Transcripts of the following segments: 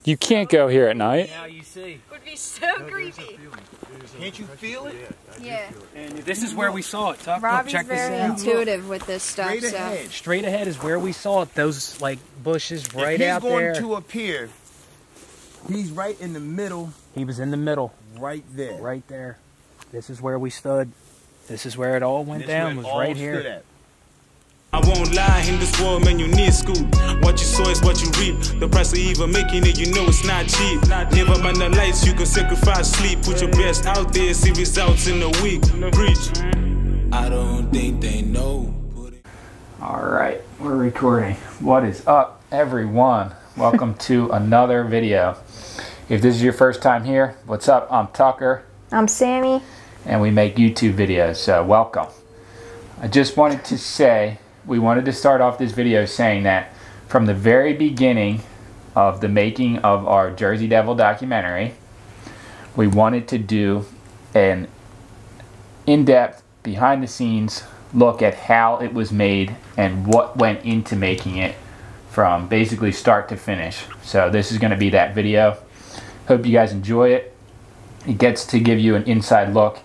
You can't go here at night. Now you see. Would be so creepy. Can't you feel it? Yeah. And this is where we saw it. Tuck, Robbie's check this very out. intuitive with this stuff. Straight so. ahead. Straight ahead is where we saw it. Those like bushes right out there. He's going to appear. He's right in the middle. He was in the middle. Right there. Right there. This is where we stood. This is where it all went down. Was right here. I won't lie, in this world, man, you need school. What you sow is what you reap. The price of even making it, you know it's not cheap. Never mind the lights, you can sacrifice sleep. Put your best out there, see results in a week. Preach. I don't think they know. Alright, we're recording. What is up, everyone? Welcome to another video. If this is your first time here, what's up? I'm Tucker. I'm Sammy. And we make YouTube videos, so welcome. I just wanted to say, we wanted to start off this video saying that from the very beginning of the making of our Jersey Devil documentary, we wanted to do an in-depth, behind-the-scenes look at how it was made and what went into making it from basically start to finish. So this is going to be that video. Hope you guys enjoy it. It gets to give you an inside look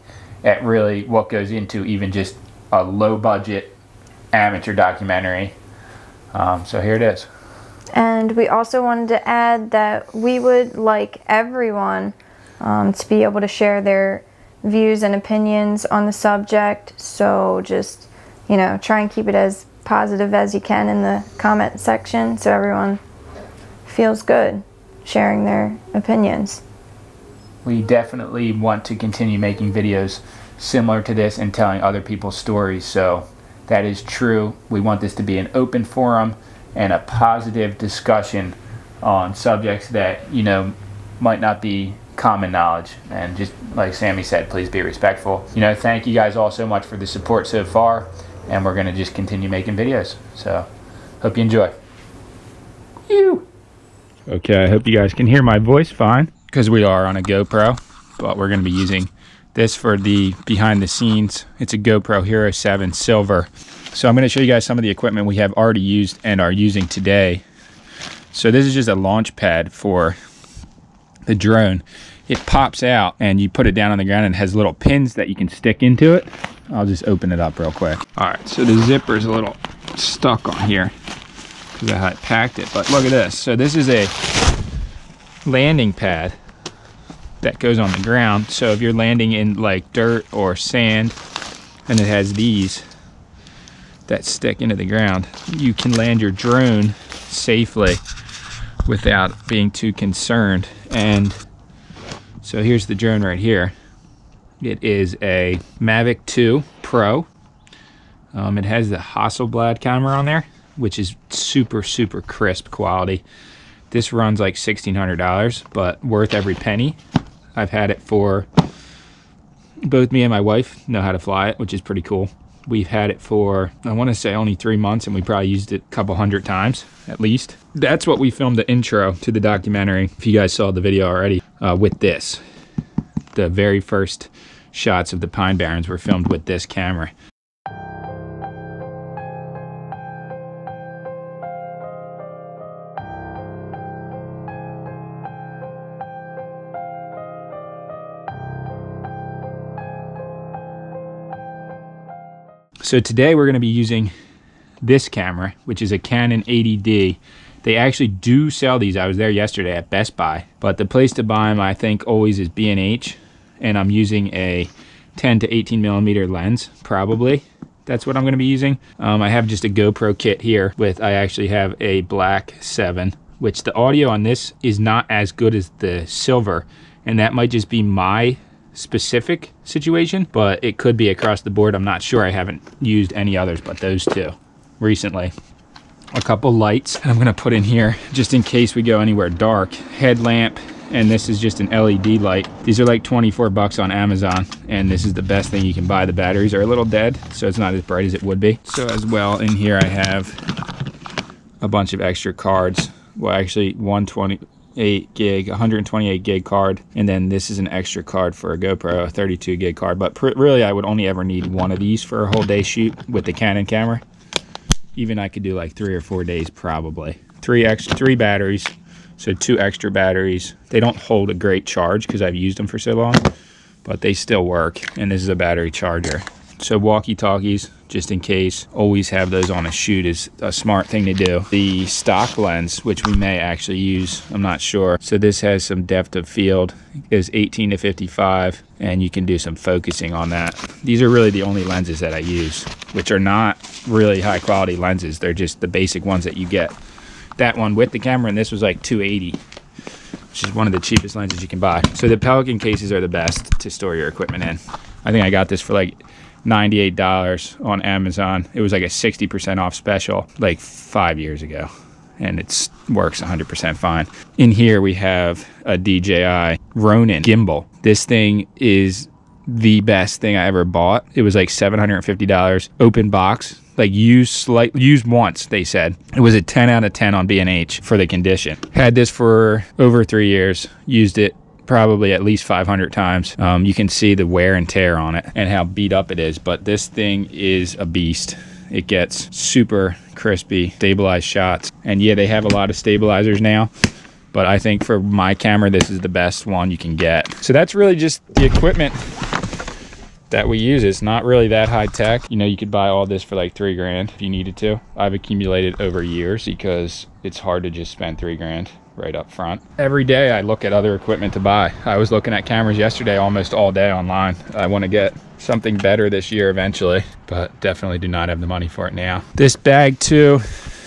at really what goes into even just a low-budget amateur documentary. So here it is. And we also wanted to add that we would like everyone to be able to share their views and opinions on the subject. So just, you know, try and keep it as positive as you can in the comment section so everyone feels good sharing their opinions. We definitely want to continue making videos similar to this and telling other people's stories, so that is true. We want this to be an open forum and a positive discussion on subjects that, you know, might not be common knowledge. And just like Sammy said, please be respectful. You know, thank you guys all so much for the support so far, and we're going to just continue making videos. So, hope you enjoy. Okay, I hope you guys can hear my voice fine, because we are on a GoPro, but we're going to be using this for the behind the scenes. It's a GoPro Hero 7 Silver. So I'm going to show you guys some of the equipment we have already used and are using today. So this is just a launch pad for the drone. It pops out and you put it down on the ground and it has little pins that you can stick into it. I'll just open it up real quick. Alright, so the zipper is a little stuck on here because I had packed it, but look at this. So this is a landing pad that goes on the ground. So if you're landing in like dirt or sand and it has these that stick into the ground, you can land your drone safely without being too concerned. And so here's the drone right here. It is a Mavic 2 Pro. It has the Hasselblad camera on there, which is super crisp quality. This runs like $1,600, but worth every penny. I've had it for, both me and my wife know how to fly it, which is pretty cool. We've had it for, I want to say only 3 months, and we probably used it a couple hundred times at least. That's what we filmed the intro to the documentary, if you guys saw the video already, with this. The very first shots of the Pine Barrens were filmed with this camera. So today we're going to be using this camera, which is a Canon 80D. They actually do sell these. I was there yesterday at Best Buy, but the place to buy them I think always is B&H, and I'm using a 10 to 18 millimeter lens, probably. That's what I'm going to be using. I have just a GoPro kit here with, I actually have a Black 7, which the audio on this is not as good as the Silver, and that might just be my specific situation, but it could be across the board. I'm not sure. I haven't used any others but those two recently. A couple lights I'm gonna put in here just in case we go anywhere dark. Headlamp, and this is just an LED light. These are like 24 bucks on Amazon, and this is the best thing you can buy. The batteries are a little dead, so it's not as bright as it would be. So as well, in here I have a bunch of extra cards. Well, actually 128 gig, 128 gig card, and then this is an extra card for a GoPro, a 32 gig card. But really I would only ever need one of these for a whole day shoot with the Canon camera. Even I could do like 3 or 4 days probably. Three batteries, So 2 extra batteries. They don't hold a great charge because I've used them for so long, but they still work. And this is a battery charger. So walkie-talkies, just in case, always have those on a shoot is a smart thing to do. The stock lens, which we may actually use, I'm not sure. So this has some depth of field, it goes 18 to 55, and you can do some focusing on that. These are really the only lenses that I use, which are not really high quality lenses. They're just the basic ones that you get. That one with the camera, and this was like $280, which is one of the cheapest lenses you can buy. So the Pelican cases are the best to store your equipment in. I think I got this for like $98 on Amazon. It was like a 60% off special like 5 years ago, and it works 100% fine. In here we have a DJI Ronin gimbal. This thing is the best thing I ever bought. It was like $750, open box, like used once, they said. It was a 10 out of 10 on B&H for the condition. Had this for over 3 years, used it probably at least 500 times. You can see the wear and tear on it and how beat up it is, but this thing is a beast. It gets super crispy, stabilized shots. And yeah, they have a lot of stabilizers now, but I think for my camera, this is the best one you can get. So that's really just the equipment that we use. It's not really that high tech. You know, you could buy all this for like $3 grand if you needed to. I've accumulated over years because it's hard to just spend $3 grand right up front. Every day I look at other equipment to buy. I was looking at cameras yesterday almost all day online. I want to get something better this year eventually, but definitely do not have the money for it now. This bag too,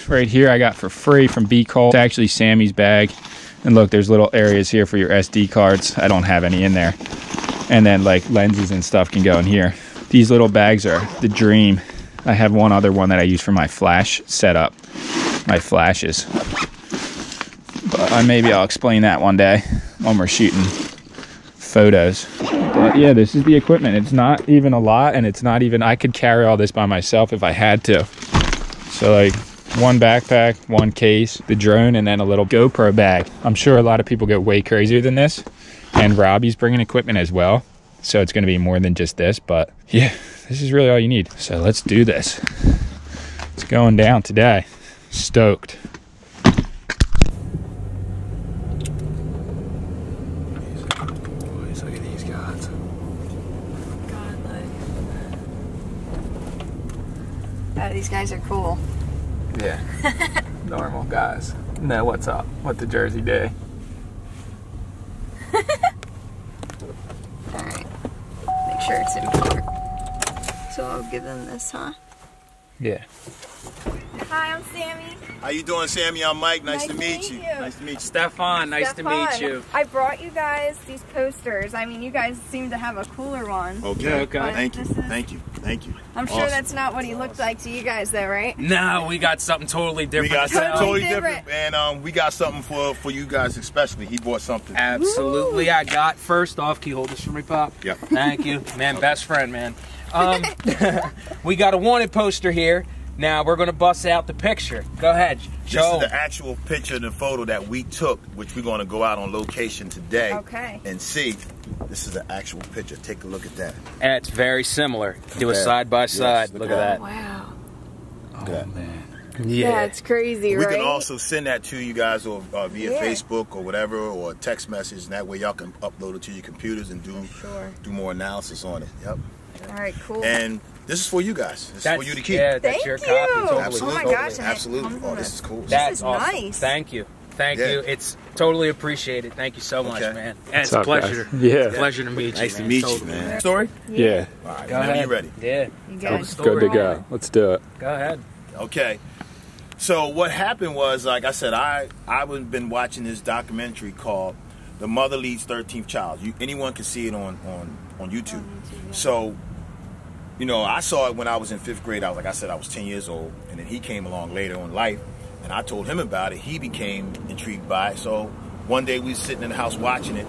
right here, I got for free from B Cole. It's actually Sammy's bag. And look, there's little areas here for your SD cards. I don't have any in there. And then like lenses and stuff can go in here. These little bags are the dream. I have one other one that I use for my flash setup, my flashes. But maybe I'll explain that one day when we're shooting photos. But yeah, this is the equipment. It's not even a lot, and it's not even, I could carry all this by myself if I had to. So like one backpack, one case, the drone, and then a little GoPro bag. I'm sure a lot of people get way crazier than this, and Robbie's bringing equipment as well. So it's gonna be more than just this, but yeah, this is really all you need. So let's do this. It's going down today. Stoked. These guys are cool. Yeah, normal guys. Know what's up with the Jersey day. Alright, make sure it's in park. So I'll give them this, huh? Yeah. Hi, I'm Sammy. How you doing, Sammy? I'm Mike. Nice to meet you. Nice to meet you. Stefan, nice to meet you. I brought you guys these posters. I mean, you guys seem to have a cooler one. Okay. Okay. Thank you. Thank you. Thank you. I'm sure that's not what he looked like to you guys, though, right? No, we got something totally different. We got something Totally totally different, and we got something for you guys especially. He bought something. Absolutely. I got, first off, can you hold this for me, Pop? Yep. Thank you. Man, best friend, man. We got a wanted poster here. Now we're gonna bust out the picture. Go ahead, This Joe. is the actual picture, the photo that we took, which we're going to go out on location today and see. This is the actual picture. Take a look at that. And it's very similar. Do a side by side. Look at that. Wow. Look at that. Man. Yeah, it's crazy, We right? can also send that to you guys or via Facebook or whatever, or a text message, and that way y'all can upload it to your computers and do more analysis on it. Yep. All right, cool. And this is for you guys. This is for you to keep. Yeah, that's Thank your you. copy. Totally. Absolutely. Oh my gosh, and it Absolutely. comes Oh, in this is cool. That's is awesome. nice. Thank you. Thank you. It's totally appreciated. Thank you so much, Okay. man. And it's What's a up, pleasure. guys? Yeah. It's a pleasure to meet you. Nice to man. meet Totally. you, man. Story? Yeah. All right. Go Whenever ahead. you're ready. Yeah. You Tell the guys. story. Good to go. Let's do it. Go ahead. Okay. So what happened was, like I said, I've been watching this documentary called "The Mother Leads 13th Child." Anyone can see it on YouTube. So, you know, I saw it when I was in 5th grade. I was 10 years old, and then he came along later in life, and I told him about it. He became intrigued by it. So one day we were sitting in the house watching it,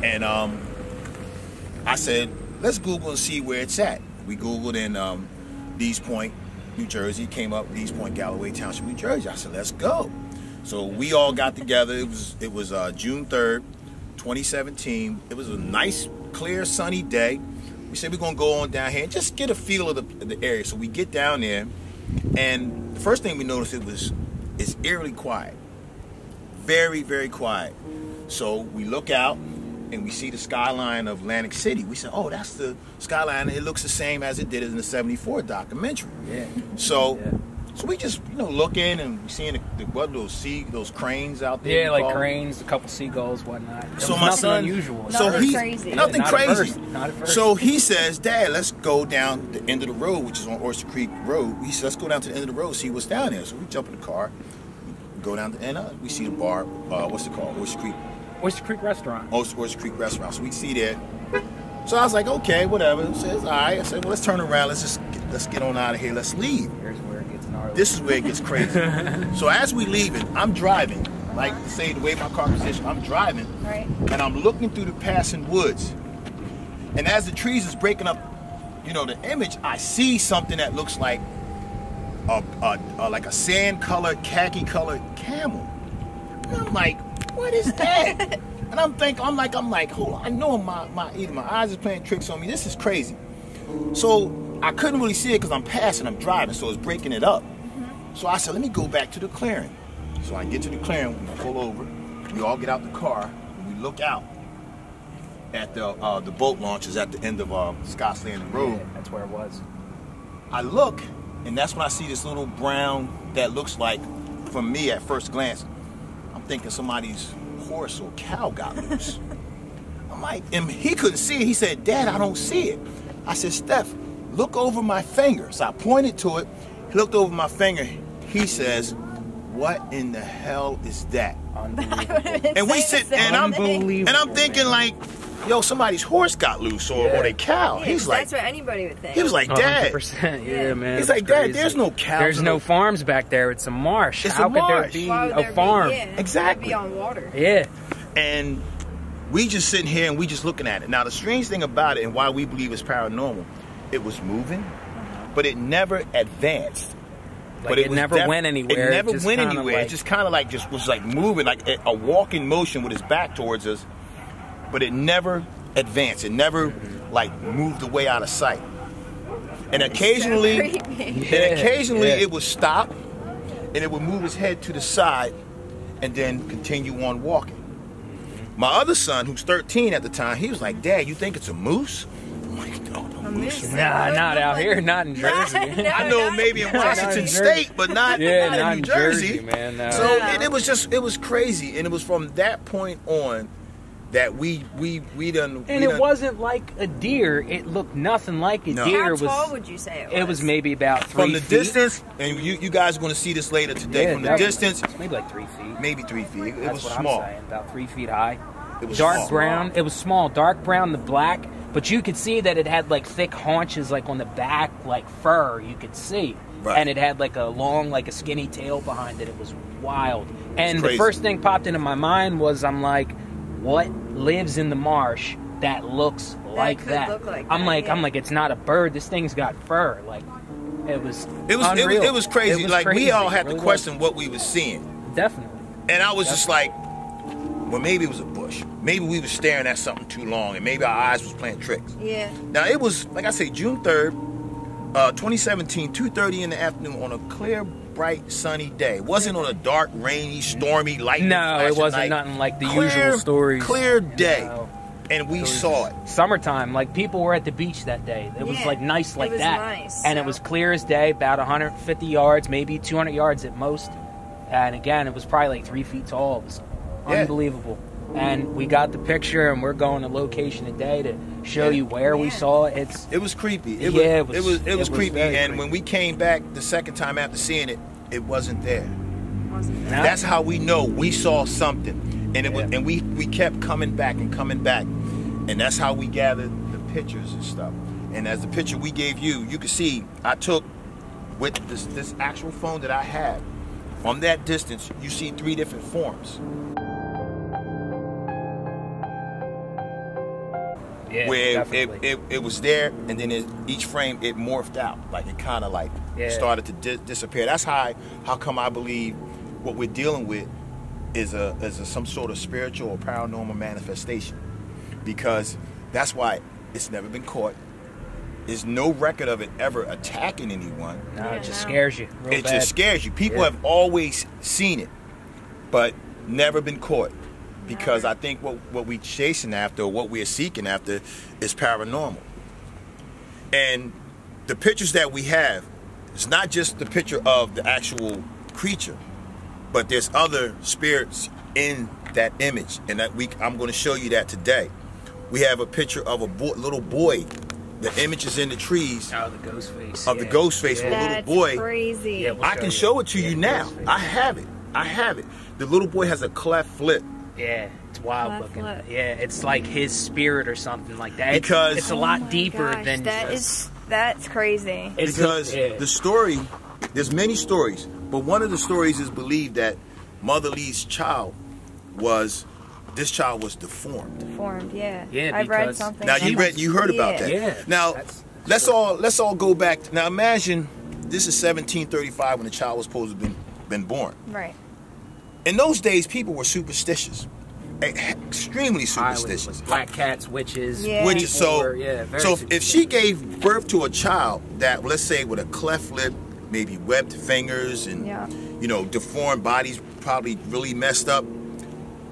and I said, let's Google and see where it's at. We Googled in Lees Point, New Jersey. Came up Lees Point, Galloway Township, New Jersey. I said, let's go. So we all got together. It was June 3rd, 2017. It was a nice, clear, sunny day. We said we're gonna go on down here and just get a feel of the area. So we get down there, and the first thing we noticed, it's eerily quiet. very, very quiet. So we look out and we see the skyline of Atlantic City. We said, oh, that's the skyline. It looks the same as it did in the '74 documentary. Yeah. So we just, looking and we seeing those cranes out there. Yeah, like cranes, a couple seagulls, whatnot. So my son, unusual. Nothing crazy. Nothing Not crazy. at first. Not at first. So he says, Dad, let's go down the end of the road, which is on Oyster Creek Road. He says, let's go down to the end of the road, see what's down there. So we jump in the car, we go down the end. We see the bar. What's it called? Oyster Creek Restaurant. Oyster Creek Restaurant. So we see that. So I was like, okay, whatever. He says, all right. I said, well, let's turn around. Let's get on out of here. Let's leave. Here's where it gets gnarly. This is where it gets crazy. So as we leaving, I'm driving. Like, say, the way my car position, I'm driving. Right. And I'm looking through the passing woods. And as the trees is breaking up, the image, I see something that looks like a sand-colored, khaki-colored camel. And I'm like, what is that? And I'm like, hold on. I know either my eyes are playing tricks on me. This is crazy. So I couldn't really see it because I'm passing, I'm driving, so it's breaking it up. So I said, let me go back to the clearing. So I get to the clearing, we pull over, we all get out the car, and we look out at the boat launch is at the end of Scotts Landing Road. Yeah, that's where it was. I look, and that's when I see this little brown that looks like, from me at first glance, I'm thinking somebody's horse or cow got loose. I'm like, and he couldn't see it. He said, Dad, I don't see it. I said, Steph, look over my finger. So I pointed to it. He looked over my finger. He says, what in the hell is that? And we sit, and I'm thinking like, yo, somebody's horse got loose or a cow. Yeah, he's like, that's what anybody would think. he was like, Dad. 100%. Yeah, man. He's like, Dad, there's no cows. There's no farms back there. It's a marsh. It's How a could marsh. there be Why would a there farm? Be, yeah, Exactly. Be on water. Yeah. And we just sitting here and we just looking at it. Now, the strange thing about it and why we believe it's paranormal, it was moving, but it never advanced. Like it never went anywhere. It never went anywhere. It just kind of like was like moving, like a walking motion with its back towards us, but it never advanced. It never like moved away out of sight. And occasionally, it would stop, and it would move its head to the side, and then continue on walking. My other son, who's 13 at the time, he was like, Dad, you think it's a moose? I'm like, no, moose. Nah, not out here, not in Jersey. I know maybe in Washington State, but not in New Jersey, man. No. So it was crazy, and it was from that point on that we done. And it wasn't like a deer. It looked nothing like a deer. How tall would you say it was? It was maybe about 3 from the feet. distance, and you guys are going to see this later today. Yeah, from the distance, it's maybe like 3 feet. maybe 3 feet. It That's was what small. I'm saying. About 3 feet high. It was Dark small. brown. It was small. Dark brown to black. But you could see that it had like thick haunches, like on the back, like fur. You could see, Right. and it had like a long, like a skinny tail behind it. It was wild. And crazy. the first thing popped into my mind was, I'm like, what lives in the marsh that looks like could that? look like I'm that, like, yeah. I'm like, it's not a bird. This thing's got fur. Like, it was It was crazy. It was like crazy. we all had It really to question what we was seeing, was. Definitely. and I was just like, well, maybe it was a bush. Maybe we were staring at something too long, and maybe our eyes was playing tricks. Yeah. Now it was, like I say, June 3rd, 2017, 2:30 in the afternoon on a clear, bright, sunny day. It wasn't on a dark, rainy, stormy, lightning. No, it flashing wasn't night. nothing like the Clear, usual stories. Clear day, No. and we saw it. Summertime, like people were at the beach that day. It was Yeah, like nice like it was that. nice, And so- it was clear as day, about 150 yards, maybe 200 yards at most. And again, it was probably like 3 feet tall. It was Yeah. unbelievable. And we got the picture, and we're going to location today to show you where we Yeah. saw it. It was creepy. Yeah, it was it was creepy. very And creepy. when we came back the second time after seeing it, it wasn't there. Wasn't Now- That's how we know we saw something, and it was, Yeah. and we kept coming back and coming back, and that's how we gathered the pictures and stuff. And as the picture we gave you, you can see I took with this actual phone that I had. From that distance, you see 3 different forms. Yeah, Where definitely. it was there, and then each frame it morphed out, like it kind of like Yeah. started to disappear. That's how come I believe what we're dealing with is some sort of spiritual or paranormal manifestation, because that's why it's never been caught. There's no record of it ever attacking anyone. No, it just scares you. Real It bad. just scares you. People Yeah. have always seen it, but never been caught, because I think what we chasing after, or what we're seeking after, is paranormal. And the pictures that we have, it's not just the picture of the actual creature, but there's other spirits in that image, and I'm going to show you that today. We have a picture of a little boy. The image is in the trees. Oh, the ghost face. Of the ghost face of a little boy. Crazy. Yeah, we'll I can show it to you now. I have it. The little boy has a cleft lip. Yeah, it's wild Cleft looking. lip. Yeah, it's like his spirit or something like that. Because- it's a lot Oh my deeper gosh, than that's crazy. it's Because yeah. the story, there's many stories, but one of the stories is believed that Mother Lee's child was deformed. Formed, yeah. Yeah, I've read because- something. Now about you heard about that. Yeah. Now That's let's all go back. Now imagine this is 1735 when the child was supposed to have been born. Right. In those days, people were superstitious, extremely highly superstitious. with black cats, witches. Yeah. Which is so. yeah, very So if she gave birth to a child that, let's say, with a cleft lip, maybe webbed fingers, and Yeah. deformed bodies, probably really messed up,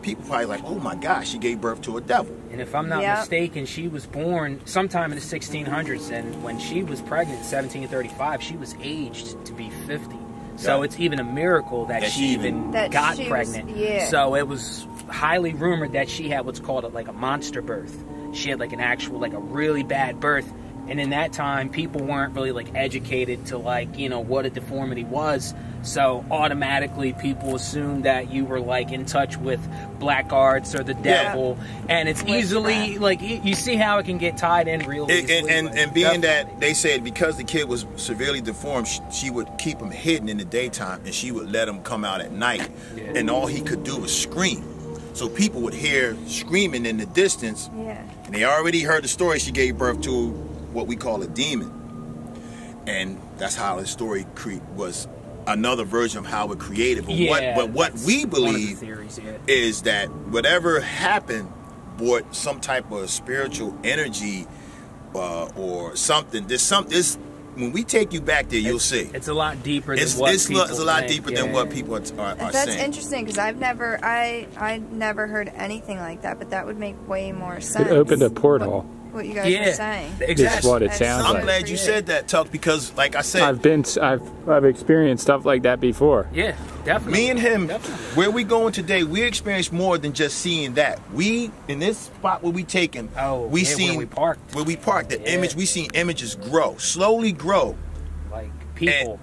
people probably like, oh my gosh, she gave birth to a devil. And if I'm not Yep. mistaken, she was born sometime in the 1600s, and when she was pregnant in 1735, she was aged to be 50. So Yeah. it's even a miracle that she even That got she was- pregnant. yeah. So it was highly rumored that she had what's called like a monster birth. She had like an actual, like a really bad birth. And in that time, people weren't really like educated to what a deformity was. So automatically people assumed that you were like in touch with black arts or the devil. And it's easily like, you see how it can get tied in real easily. And being that they said because the kid was severely deformed, she would keep him hidden in the daytime, and she would let him come out at night, and all he could do was scream. So people would hear screaming in the distance, Yeah. and they already heard the story. She gave birth to what we call a demon, and that's how the story was another version of how it created. But what we One of the believe theories, is that whatever happened brought some type of spiritual energy or something. This when we take you back there, you'll see. It's a lot deeper than It's what a people lot think. deeper than what people are That's saying. interesting because I never heard anything like that, but that would make way more sense. It opened a portal. What you guys were saying. Exactly. It's what it That's sounds so I'm like. glad you said that, Tuck, because like I said, I've experienced stuff like that before. Yeah, definitely. me and him, Definitely. where we going today, we experienced more than just seeing that. We, in this spot where we taken, we seen where we parked. Where we parked, the Yeah. image, we seen images slowly grow. Like people,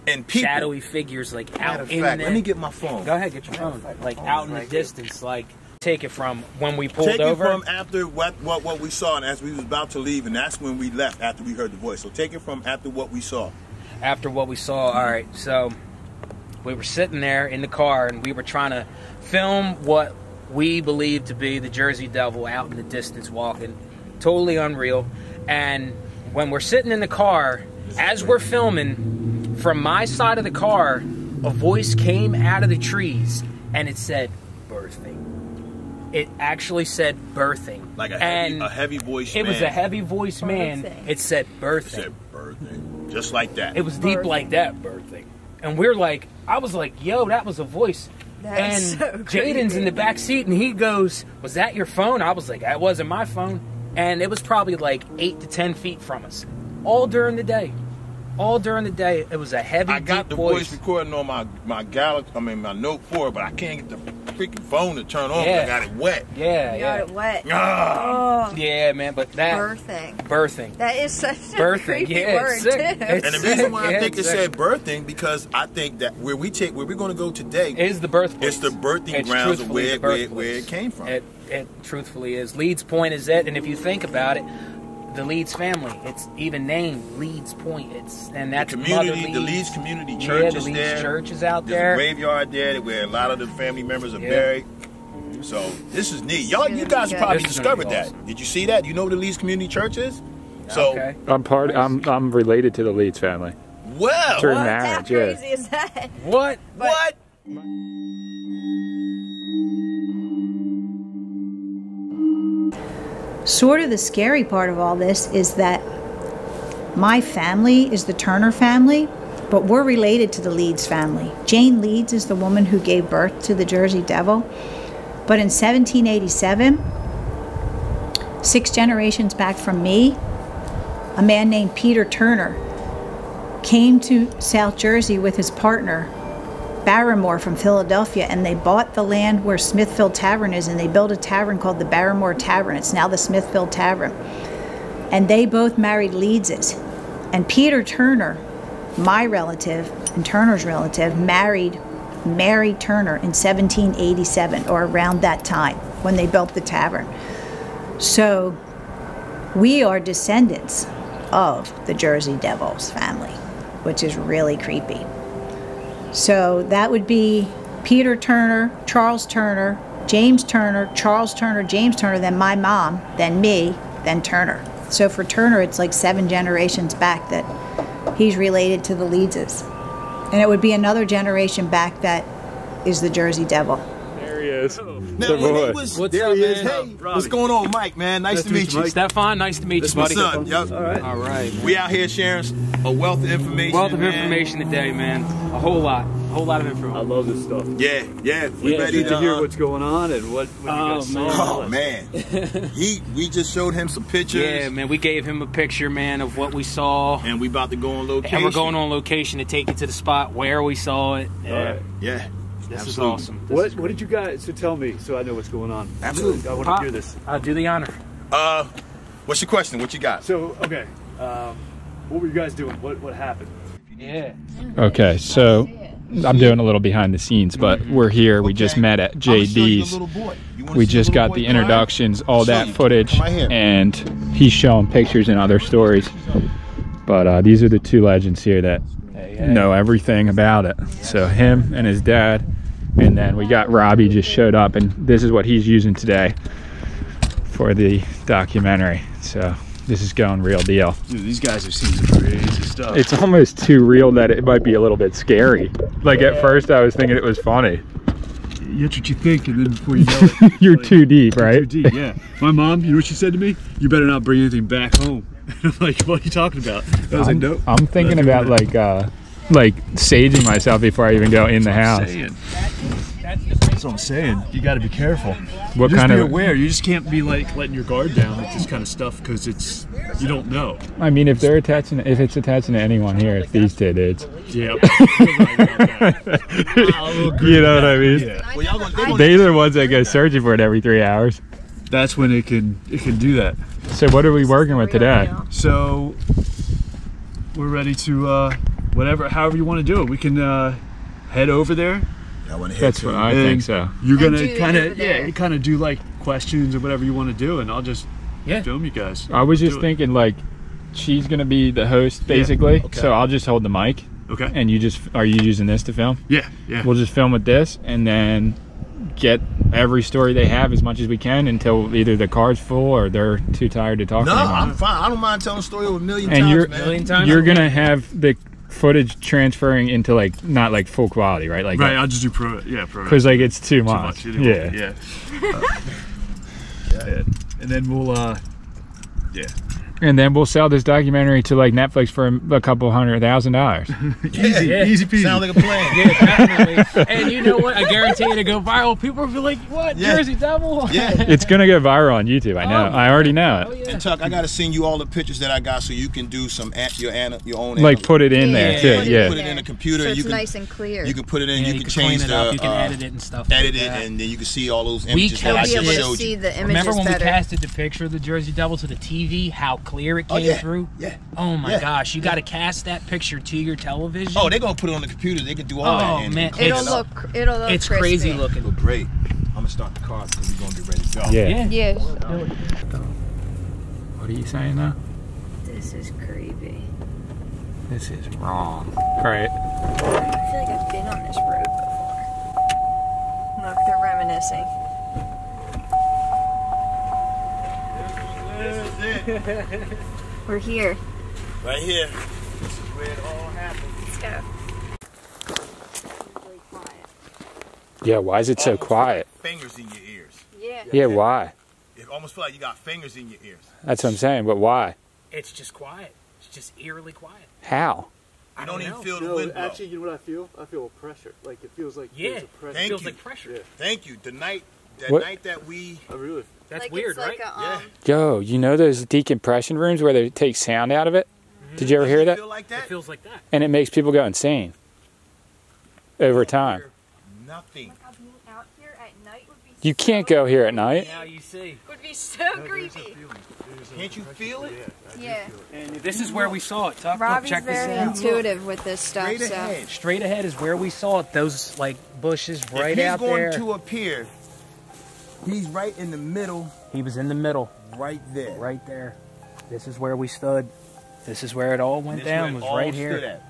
and people. shadowy figures, like Matter out of in fact, the. let me get my phone. Go ahead, get your phone. Like out in the distance, like take it from when we pulled Take over. it from after what we saw, and as we was about to leave, and that's when we left after we heard the voice. So take it from after what we saw. After what we saw, all right. So we were sitting there in the car, and we were trying to film what we believed to be the Jersey Devil out in the distance walking. Totally unreal. And when we're sitting in the car, as we're filming, from my side of the car, a voice came out of the trees, and it said, birthing. It actually said birthing. Like a heavy voice It man. was a heavy voice man. Birthing. It said birthing. It said birthing. Just like that. It was deep like that, birthing. And we're like, I was like, yo, that was a voice. That's and so Jaden's creepy. in the back seat, and he goes, was that your phone? I was like, that wasn't my phone. And it was probably like 8 to 10 feet from us. All during the day. All during the day. It was a heavy, I got deep the voice. voice recording on my Galaxy, my Note 4, but I can't get the freaking phone to turn on. Yeah. I got it wet. Yeah, You yeah. got it wet. Ah. Oh, Yeah, man, but that... Birthing. That is such a Birthing, creepy yeah, word, it's sick. too. It's And the reason why Yeah, I think it exactly. said birthing, because I think that where we're going to go today Is the birthplace. it's the birthing It's grounds of truthfully the where birthplace. it came from. It truthfully is. Leeds Point is it, and if you think about it, the Leeds family, it's even named Leeds Point. And that's the Mother community, the Leeds Community Yeah, Church the is Leeds there. Church is out There's there. a graveyard there where a lot of the family members are Yeah. buried. So this is neat. Y'all, you guys good. probably This is gonna be discovered that. awesome. Did you see that? You know what the Leeds Community Church is? So Okay. I'm related to the Leeds family. well, Through How marriage, yeah. crazy is that? What? what? Sort of the scary part of all this is that my family is the Turner family, but we're related to the Leeds family. Jane Leeds is the woman who gave birth to the Jersey Devil. But in 1787, 6 generations back from me, a man named Peter Turner came to South Jersey with his partner, Barrymore from Philadelphia, and they bought the land where Smithfield Tavern is, and they built a tavern called the Barrymore Tavern. It's now the Smithfield Tavern. And they both married Leedses. And Peter Turner, my relative and Turner's relative, married Mary Turner in 1787, or around that time when they built the tavern. So we are descendants of the Jersey Devils family, which is really creepy. So that would be Peter Turner, Charles Turner, James Turner, Charles Turner, James Turner, then my mom, then me, then Turner. So for Turner, it's like 7 generations back that he's related to the Leedses. And it would be another generation back that is the Jersey Devil. There he is. There he is. Hey, what's going on, Mike, man? Nice to meet you. Stefan, nice to meet you, buddy. My son. Yep. All right. Man. We out here sharing a wealth of information. Wealth of information today, man. A whole lot of info. I love this stuff. Yeah. We ready to hear what's going on and what you guys saw. Oh man, we just showed him some pictures. Yeah, man. We gave him a picture, man, of what we saw. And we about to go on location. And we're going on location to take you to the spot where we saw it. Yeah. This is awesome. What did you guys, so tell me so I know what's going on. Absolutely. I want to hear this. I'll do the honor. What's your question? What you got? So, okay. What were you guys doing? What happened? Yeah. Okay, so I'm doing a little behind the scenes, but we're here. We just met at JD's. We just got the introductions, all that footage, and he's showing pictures and other stories. But these are the 2 legends here that know everything about it. So him and his dad, and then we got Robbie just showed up, and this is what he's using today for the documentary. So this is going real deal. Dude, these guys have seen some crazy stuff. It's almost too real that it might be a little bit scary. Like at first I was thinking it was funny. That's what you think, and then before you know it, you're like, too deep, right? Too deep, yeah. My mom, you know what she said to me? You better not bring anything back home. I'm like, what are you talking about? I was like, nope. I'm thinking about like saging myself before I even go in the house. That's what I'm saying. You got to be careful. What just kind be of aware. You just can't be like letting your guard down with this kind of stuff because you don't know. I mean, if it's attaching to anyone here, it's these 2 dudes. Yeah. You know what I mean? Yeah. They're the ones that go searching for it every 3 hours. That's when it can do that. So what are we working with today? So we're ready to however you want to do it. We can head over there. That's what I think. So you're gonna kind of do like questions or whatever you want to do, and I'll just film you guys. I was just thinking like she's gonna be the host basically, Okay. so I'll just hold the mic. Okay. And are you using this to film? Yeah. We'll just film with this, and then get every story they have as much as we can until either the car's full or they're too tired to talk anymore. I'm fine. I don't mind telling a story over a million And times, man. you're gonna have the footage transferring into like not like full quality, right? Like I'll just do pro. Because like it's too much. Yeah. And then we'll And then we'll sell this documentary to like Netflix for a couple $100,000. Easy peasy. Sounds like a plan. Yeah, definitely. And you know what? I guarantee it'll go viral. People will be like, what? Jersey Devil? Yeah. It's going to go viral on YouTube. I know. I already know it. Oh, yeah. And Tuck, I got to send you all the pictures that I got so you can do some your own. Like put it in there too. Yeah. Put it in a computer. So it's you can, nice and clear. You can put it in. Yeah, you can change clean it up. You can edit it and stuff. Edit like it, that. and then you can see all those images that You'll I be just able to showed see you. the images Remember when better. we casted the picture of the Jersey Devil to the TV? How clear it came through? Yeah. Oh my gosh! You got to cast that picture to your television. Oh, they're gonna put it on the computer. They can do all that. Oh man, It'll look it's crispy. crazy looking. Look great. I'm gonna start the car because we're gonna get ready to go. Yeah. Yes. What are you saying now? This is creepy. This is wrong. Right. I feel like I've been on this road before. Look, they're reminiscing. This is it. We're here. Right here. This is where it all happened. Let's go. Yeah. Why is it so quiet? Fingers in your ears. Yeah. Yeah. Why? It almost feels like you got fingers in your ears. That's what I'm saying. But why? It's just quiet. It's just eerily quiet. How? I don't even feel the No, wind blow. actually, you know what I feel? I feel a pressure. Like it feels like Yeah, there's a pressure. Thank feels you. like pressure. Yeah. Thank you. The night What? that we I really. That's Like weird, it's like right? a, Yo, you know those decompression rooms where they take sound out of it? Did you ever hear that? feel like It that. feels like that. And it makes people go insane over time. Nothing. Out here at night would be You can't go here at night. Now you see. would be so creepy. Can't you feel it? yeah. This is where we saw it, Tuck. Look, Robbie's check this very out. intuitive with this stuff. Straight So ahead. Straight ahead is where we saw it. Those like bushes right if he's out going there. to appear, he's right in the middle, He was in the middle, right there. right there. This is where we stood. This is where it all went This down. where Was it all right stood here. at.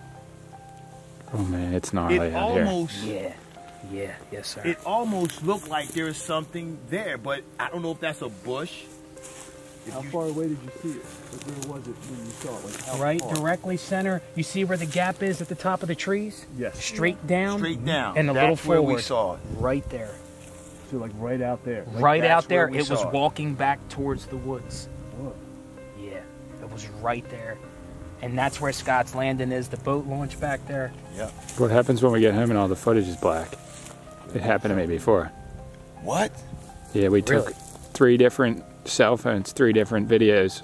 Oh man, it's gnarly It out here. almost, Yeah, yes, sir. it almost looked like there was something there, but I don't know if that's a bush. If How you- far away did you see it? Like, where was it when you saw it? Like, how right far? directly center. You see where the gap is at the top of the trees? Yes. Straight down. Straight down. And a That's little where forward. we saw it. Right there. So like right out there. Like, Right that's out there. where we It was saw it. walking back towards the woods. Whoa. Yeah, it was right there. And that's where Scott's Landing is, the boat launch back there. Yep. What happens when we get home and all the footage is black? It happened to me before. What? Yeah, we took Really? 3 different cell phones, 3 different videos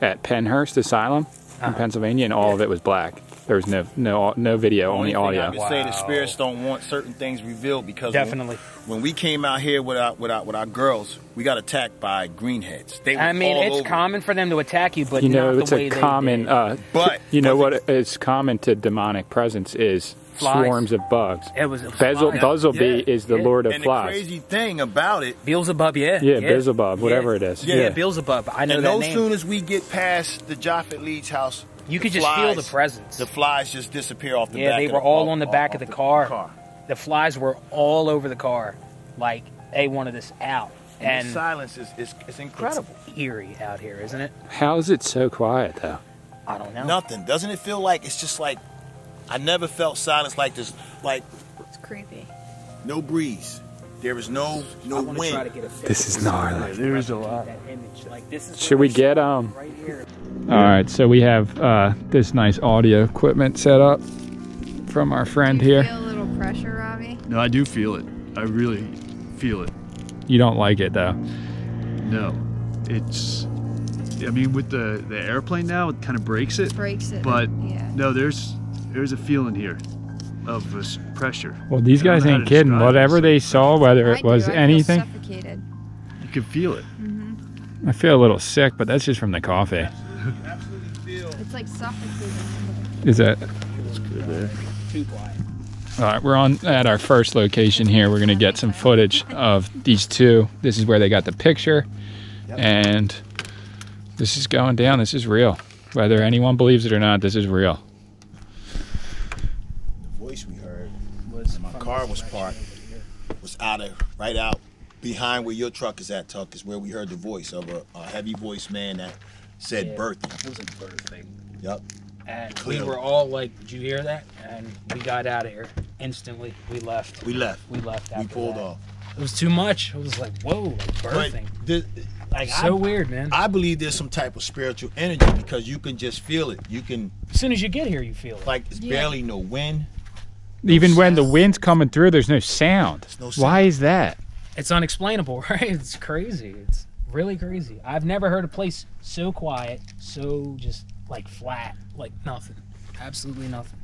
at Penhurst Asylum in Pennsylvania, and all of it was black. There was no video, only thing I audio. would say the spirits don't want certain things revealed because Definitely. when we came out here with our girls, we got attacked by greenheads. They were I mean, all it's over. common for them to attack you, but You know, not it's the way a they common. did. But you know what is common to demonic presence is Flies. swarms of bugs. It was Buzzlebee is the lord of and flies. the crazy thing about it, Beelzebub, yeah. Yeah, Beelzebub, whatever it is. Yeah, Beelzebub. I know and that no name. soon as we get past the Japheth Leeds house, You the could just feel the presence. The flies just disappear off the Yeah, back. they of were the, all off- on the off- back off of the car. car. The flies were all over the car. Like, they wanted us out. And And the silence is incredible. it's eerie out here, isn't it? How is it so quiet though? I don't know. Nothing. Doesn't it feel like it's just like I never felt silence like this? Like it's creepy. no breeze. There is no I want to wind. try to get a fix. This is gnarly. There's a lot. That image. Like, this is Should we get right here. All right, so we have this nice audio equipment set up from our friend Do you here. feel a little pressure, Robbie? No, I do feel it. I really feel it. You don't like it though. No, it's. I mean, with the airplane now, it kind of breaks it. Breaks it. But yeah. no, there's a feeling here of this pressure. Well, these I don't guys know how ain't to kidding. describe Whatever this. they saw, whether I it was do. I anything, feel suffocated. You can feel it. I feel a little sick, but that's just from the coffee. It's like suffocating. Is that? Too quiet. All right, we're on at our first location here. We're gonna get some footage of these two. This is where they got the picture, and this is going down. This is real. Whether anyone believes it or not, this is real. The voice we heard when my car was parked was right out behind where your truck is at, Tuck, is where we heard the voice of a heavy voice man that said birthing. It was a bird thing. Yep. And Clearly. we were all like, did you hear that? And we got out of here instantly. We left. We left. We left after We pulled that. off. It was too much. It was like, whoa, like But birthing. like So weird, man. I believe there's some type of spiritual energy because you can just feel it. You can, As soon as you get here, you feel it. like, it's barely no wind. Even when the wind's coming through, there's no sound. no Why sound. is that? It's unexplainable, right? It's crazy. It's really crazy. I've never heard a place so quiet, so just like flat, like nothing. Absolutely nothing.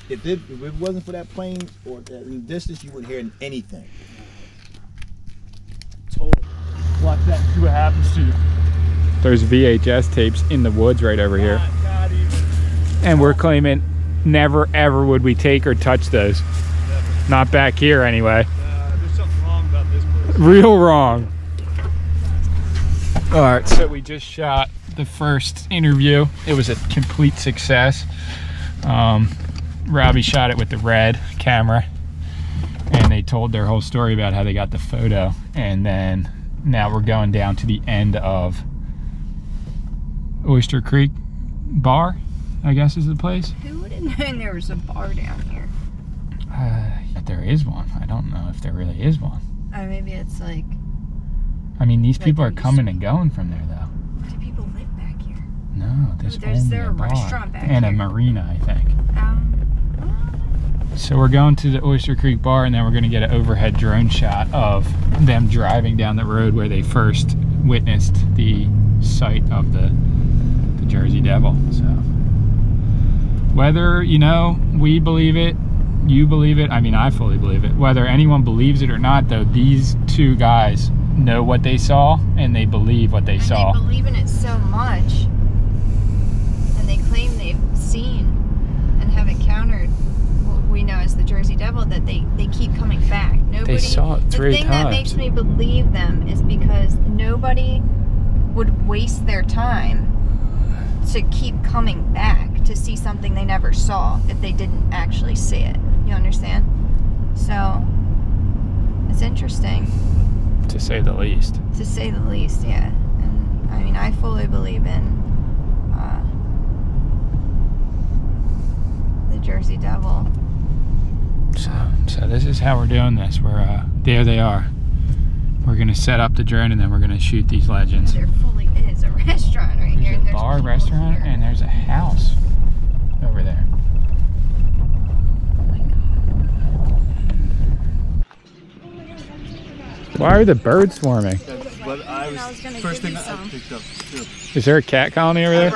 If it wasn't for that plane or that distance, you wouldn't hear anything. Totally. Watch that and see what happens to you. There's VHS tapes in the woods right over here. Not even. And we're claiming never ever would we take or touch those. Not back here anyway. There's something wrong about this place. Real wrong. All right, so we just shot the first interview. It was a complete success. Robbie shot it with the Red camera, and they told their whole story about how they got the photo. And then now we're going down to the end of Oyster Creek Bar, I guess is the place. Who would have known there was a bar down here? There is one. I don't know if there really is one. Maybe it's like, I mean, these people are Like, coming and going from there, though. do people live back here? No, there's only a bar restaurant back and a here. marina, I think. So we're going to the Oyster Creek bar, and then we're going to get an overhead drone shot of them driving down the road where they first witnessed the site of the Jersey Devil. So whether, you know, we believe it, you believe it, I mean, I fully believe it. Whether anyone believes it or not, though, these two guys know what they saw, and they believe what they saw. They believe in it so much, and they claim they've seen and have encountered what we know as the Jersey Devil, that they keep coming back. Nobody, They saw it 3 The thing times. that makes me believe them is because nobody would waste their time to keep coming back to see something they never saw if they didn't actually see it. You understand? So it's interesting, To say the least. to say the least. Yeah. And I mean, I fully believe in the Jersey Devil. So this is how we're doing this. We're there they are. We're gonna set up the drone, and then we're gonna shoot these legends. There fully is a restaurant right here. And There's a bar, people restaurant, here. and there's a house over there. Why are the birds swarming? But I was first thing I picked up too. Is there a cat colony over there?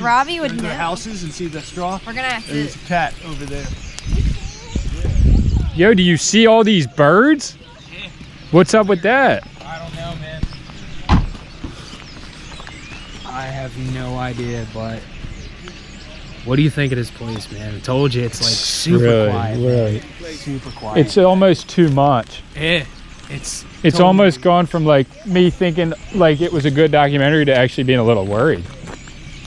Robbie would Into the know. houses and see the straw. We're gonna have There's to. a cat over there. Yo, do you see all these birds? What's up with that? I don't know, man. I have no idea, but what do you think of this place, man? I told you it's like super Really, quiet. really. Man. Super quiet. It's almost too much. yeah, it's It's totally- almost gone from like me thinking like it was a good documentary to actually being a little worried.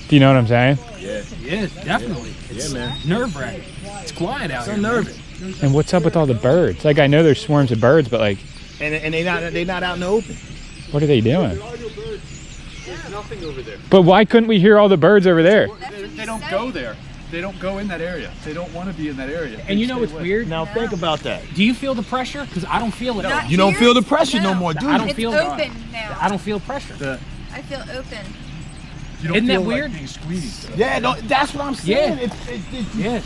Do you know what I'm saying? Yeah, definitely. It's nerve-wracking. It's quiet out here. So nervous. And what's up with all the birds? Like I know there's swarms of birds, but like, And they not out in the open. what are they doing? There's nothing over there. But why couldn't we hear all the birds over there? They don't go there. They don't go in that area. They don't want to be in that area. And They you know stay what's away. weird? Now think about that. Do you feel the pressure? Because I don't feel it. Not You don't here? feel the pressure no more, do you? I don't It's feel open now. I don't feel pressure. I feel open. You don't Isn't that feel like weird? being squeezed. Yeah, no, that's what I'm saying. Yeah.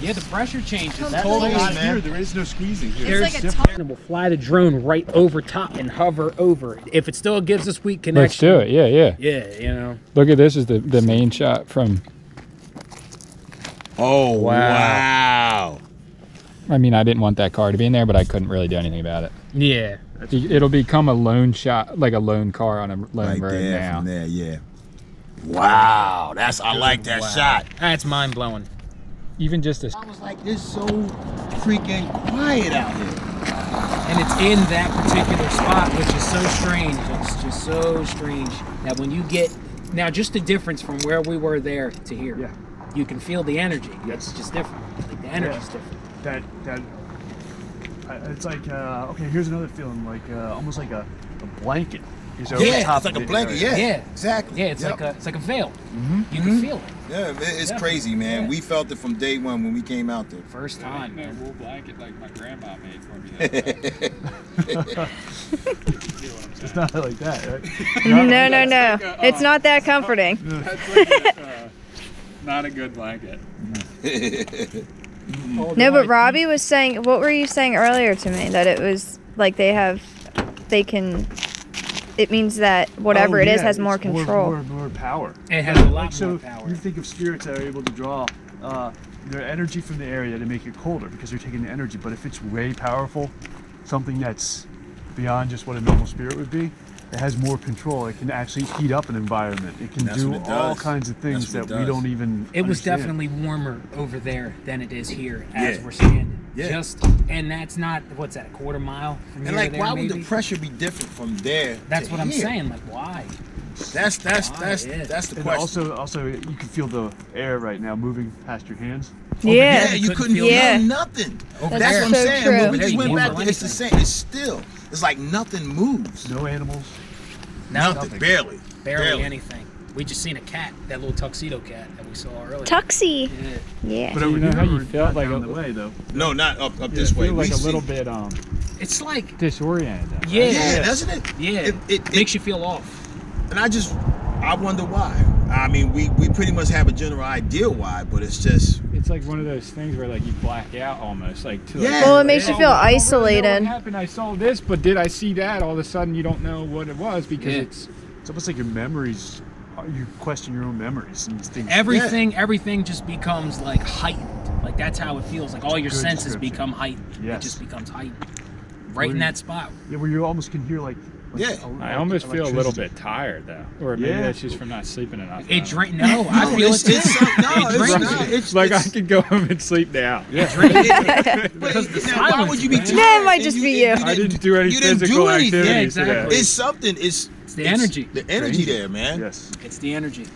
Yeah, the pressure changes. That's Totally. what Not man. here. There is no squeezing here. There's like a different. tunnel. And we'll fly the drone right over top and hover over it. If it still gives us weak Let's connection. do it. Yeah, yeah. Yeah, you know. Look at this is the main shot from. Oh wow. I mean, I didn't want that car to be in there, but I couldn't really do anything about it. Yeah. It'll become a lone shot, like a lone car on a lone Right road there, now. from there, yeah. Wow, I like that shot. That's mind blowing. Even just a. I was like, it's so freaking quiet out here. And it's in that particular spot, which is so strange. It's just so strange that when you get now, just the difference from where we were there to here. Yeah. You can feel the energy. It's just different. Like the energy's different. It's like okay. Here's another feeling, like almost like a blanket. Is Yeah, over it's top like of a it. blanket. Yeah, Yeah. exactly. Yeah, it's Yep. like a veil. You can feel it. Yeah, it's Yeah. crazy, man. Yeah. We felt it from day one when we came out there. First time. Man. wool blanket like my grandma made for me. It's not like that, right? No. It's not that comforting. Not a good blanket. No, but Robbie was saying, what were you saying earlier to me? That it was like it means that whatever it is has more it's control. more power. It has a lot So more power. you think of spirits that are able to draw their energy from the area to make it colder because they're taking the energy. But if it's way powerful, something that's beyond just what a normal spirit would be, it has more control. It can actually heat up an environment. It can That's do what it all does. kinds of things That's that what it we does. don't even It was understand. definitely warmer over there than it is here as Yeah. we're standing. Yeah. And that's not, what's that, a quarter mile from And here like, to there, why would maybe? the pressure be different from there? That's to what I'm here? saying. Like, why? That's the And question. also, you can feel the air right now moving past your hands. Yeah. You couldn't feel Yeah. nothing. Over That's there. what I'm so saying. true. When we There just you went can't back feel there, it's the anything. same. It's still. It's like nothing moves. No animals. Nothing. Barely. Barely anything. We just seen a cat, that little tuxedo cat that we saw earlier. Tuxie. Yeah. Yeah. But Do you over know here, how you we're felt not like down a- the way though. No, not up Yeah, this way. feel like We a see- little bit It's like, disoriented. Though, right? yeah. Yeah, doesn't it? Yeah. It Makes you feel off. And I wonder why. I mean, we pretty much have a general idea why, but it's just. It's like one of those things where like you black out almost. Like, to Yeah. Well, it makes you feel I don't really know isolated. what happened? I saw this, but did I see that? All of a sudden, you don't know what it was because It's almost like your memories. You question your own memories and things. Everything just becomes like heightened. Like that's how it feels. Like all your Good senses description. become heightened. It Yes. just becomes heightened. Right in that spot. Yeah, where you almost can hear like Yeah. I almost feel a little electricity. bit tired though, or maybe Yeah. that's just from not sleeping enough. It drains. No, I feel it too. It's like I could go home and sleep now. Because the Why would you be tired? That might and just you- be and you. I didn't do any You didn't physical do anything. activities Yeah, exactly. today. It's something. It's the energy. The energy there, man. Yes. It's the energy.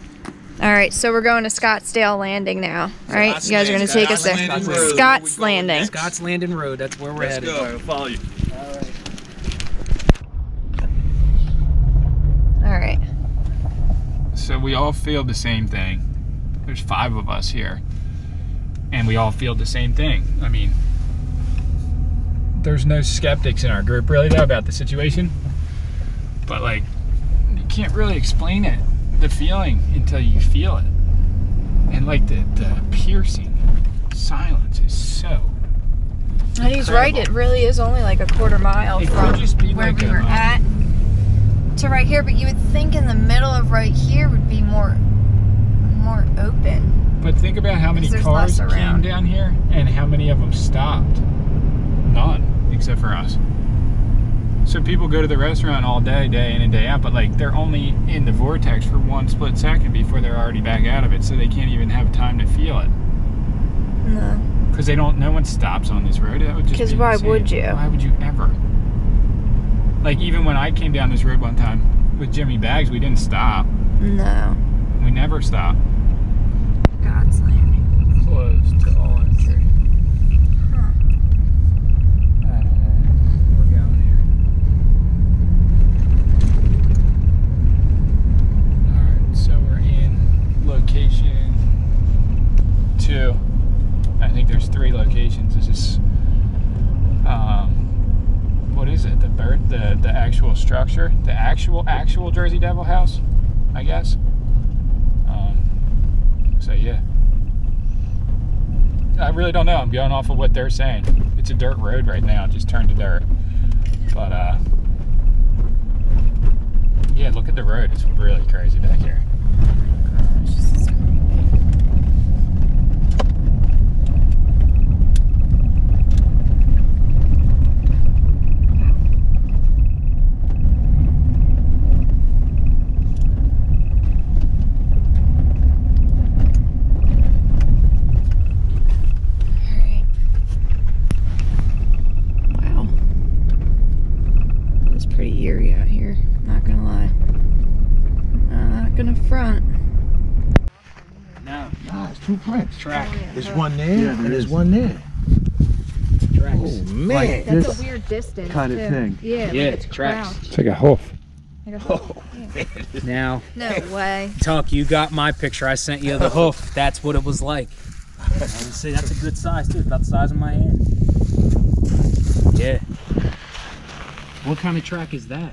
All right, so we're going to Scottsdale Landing now. All right, you guys are going to take us there. Scotts Landing Road. Scott's Landing. Scott's Landing Road. That's where we're Let's headed. go. I'll follow you. All right. So we all feel the same thing. There's 5 of us here, and we all feel the same thing. I mean, there's no skeptics in our group really though about the situation, but like, you can't really explain it, the feeling, until you feel it. And like the piercing silence is so. And he's right, it really is only like a quarter mile It from could just be where like we a- were at to right here, but you would think in the middle of right here would be more open. But think about how many 'Cause there's cars less came around. down here and how many of them stopped. None, except for us. So people go to the restaurant all day, day in and day out, but like they're only in the vortex for 1 split second before they're already back out of it, so they can't even have time to feel it. No. Because no one stops on this road. That would just 'Cause be why insane. would you? Why would you ever? Like even when I came down this road one time with Jimmy Bags, we didn't stop. No. We never stopped. God's Landing. Closed to all entry. Huh. I don't know. We're going here. Alright, so we're in location 2. I think there's 3 locations. This is what is it? The actual structure? The actual Jersey Devil house, I guess. So yeah. I really don't know. I'm going off of what they're saying. It's a dirt road right now, just turned to dirt. But yeah, look at the road. It's really crazy back here. Wow. It's pretty eerie out here, not gonna lie. Not gonna front. No. Nah, it's 2 prints. Track. There's one there Yeah, and there there's is. one there. Tracks. Oh man. That's This a weird distance. kind of too. thing. Yeah, Yeah, like it's tracks. crouched. It's like a hoof. Like a Oh, Now, No way. Tuck, you got my picture. I sent you the hoof. That's what it was like. See, that's a good size too. It's about the size of my hand. Yeah. What kind of track is that?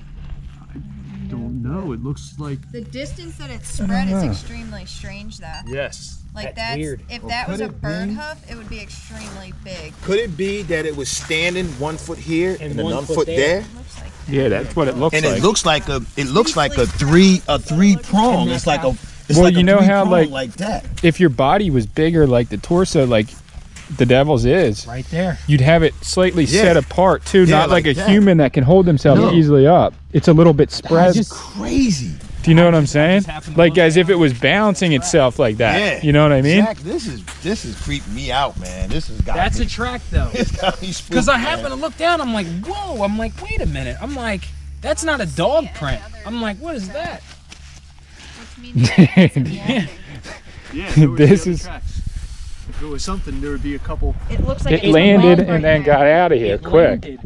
Don't know. It looks like The distance that it's spread is extremely strange, though. yes. Like That's weird. If Well, that was could a it bird be? hoof, it would be extremely big. Could it be that it was standing 1 foot here and, 1 1 foot foot there? there? Looks like Yeah, that's what it looks And like. it looks like a three prong. It's like a Well, you know how, three-prong like- that. If your body was bigger like the torso, like the Devil's is, Right there. you'd have it slightly Yeah. set apart too, Yeah, not like like a that. human that can hold themselves No. easily up. It's a little bit spread. That's crazy. Do you know what I'm saying? just happened to Like look as if down it was balancing itself like that. Yeah. You know what I mean? Zach, this is creeping me out, man. This has got That's me. a track though. It's got me spooked, Because I man. happened to look down. I'm like, whoa. I'm like, wait a minute. I'm like, that's not a dog print. I'm like, what is that? Which means it's in walking. Yeah. If it was This the other is- tracks. If it was something, there would be a couple. It looks like It it's landed wrong right and then now. got out of here It quick. landed.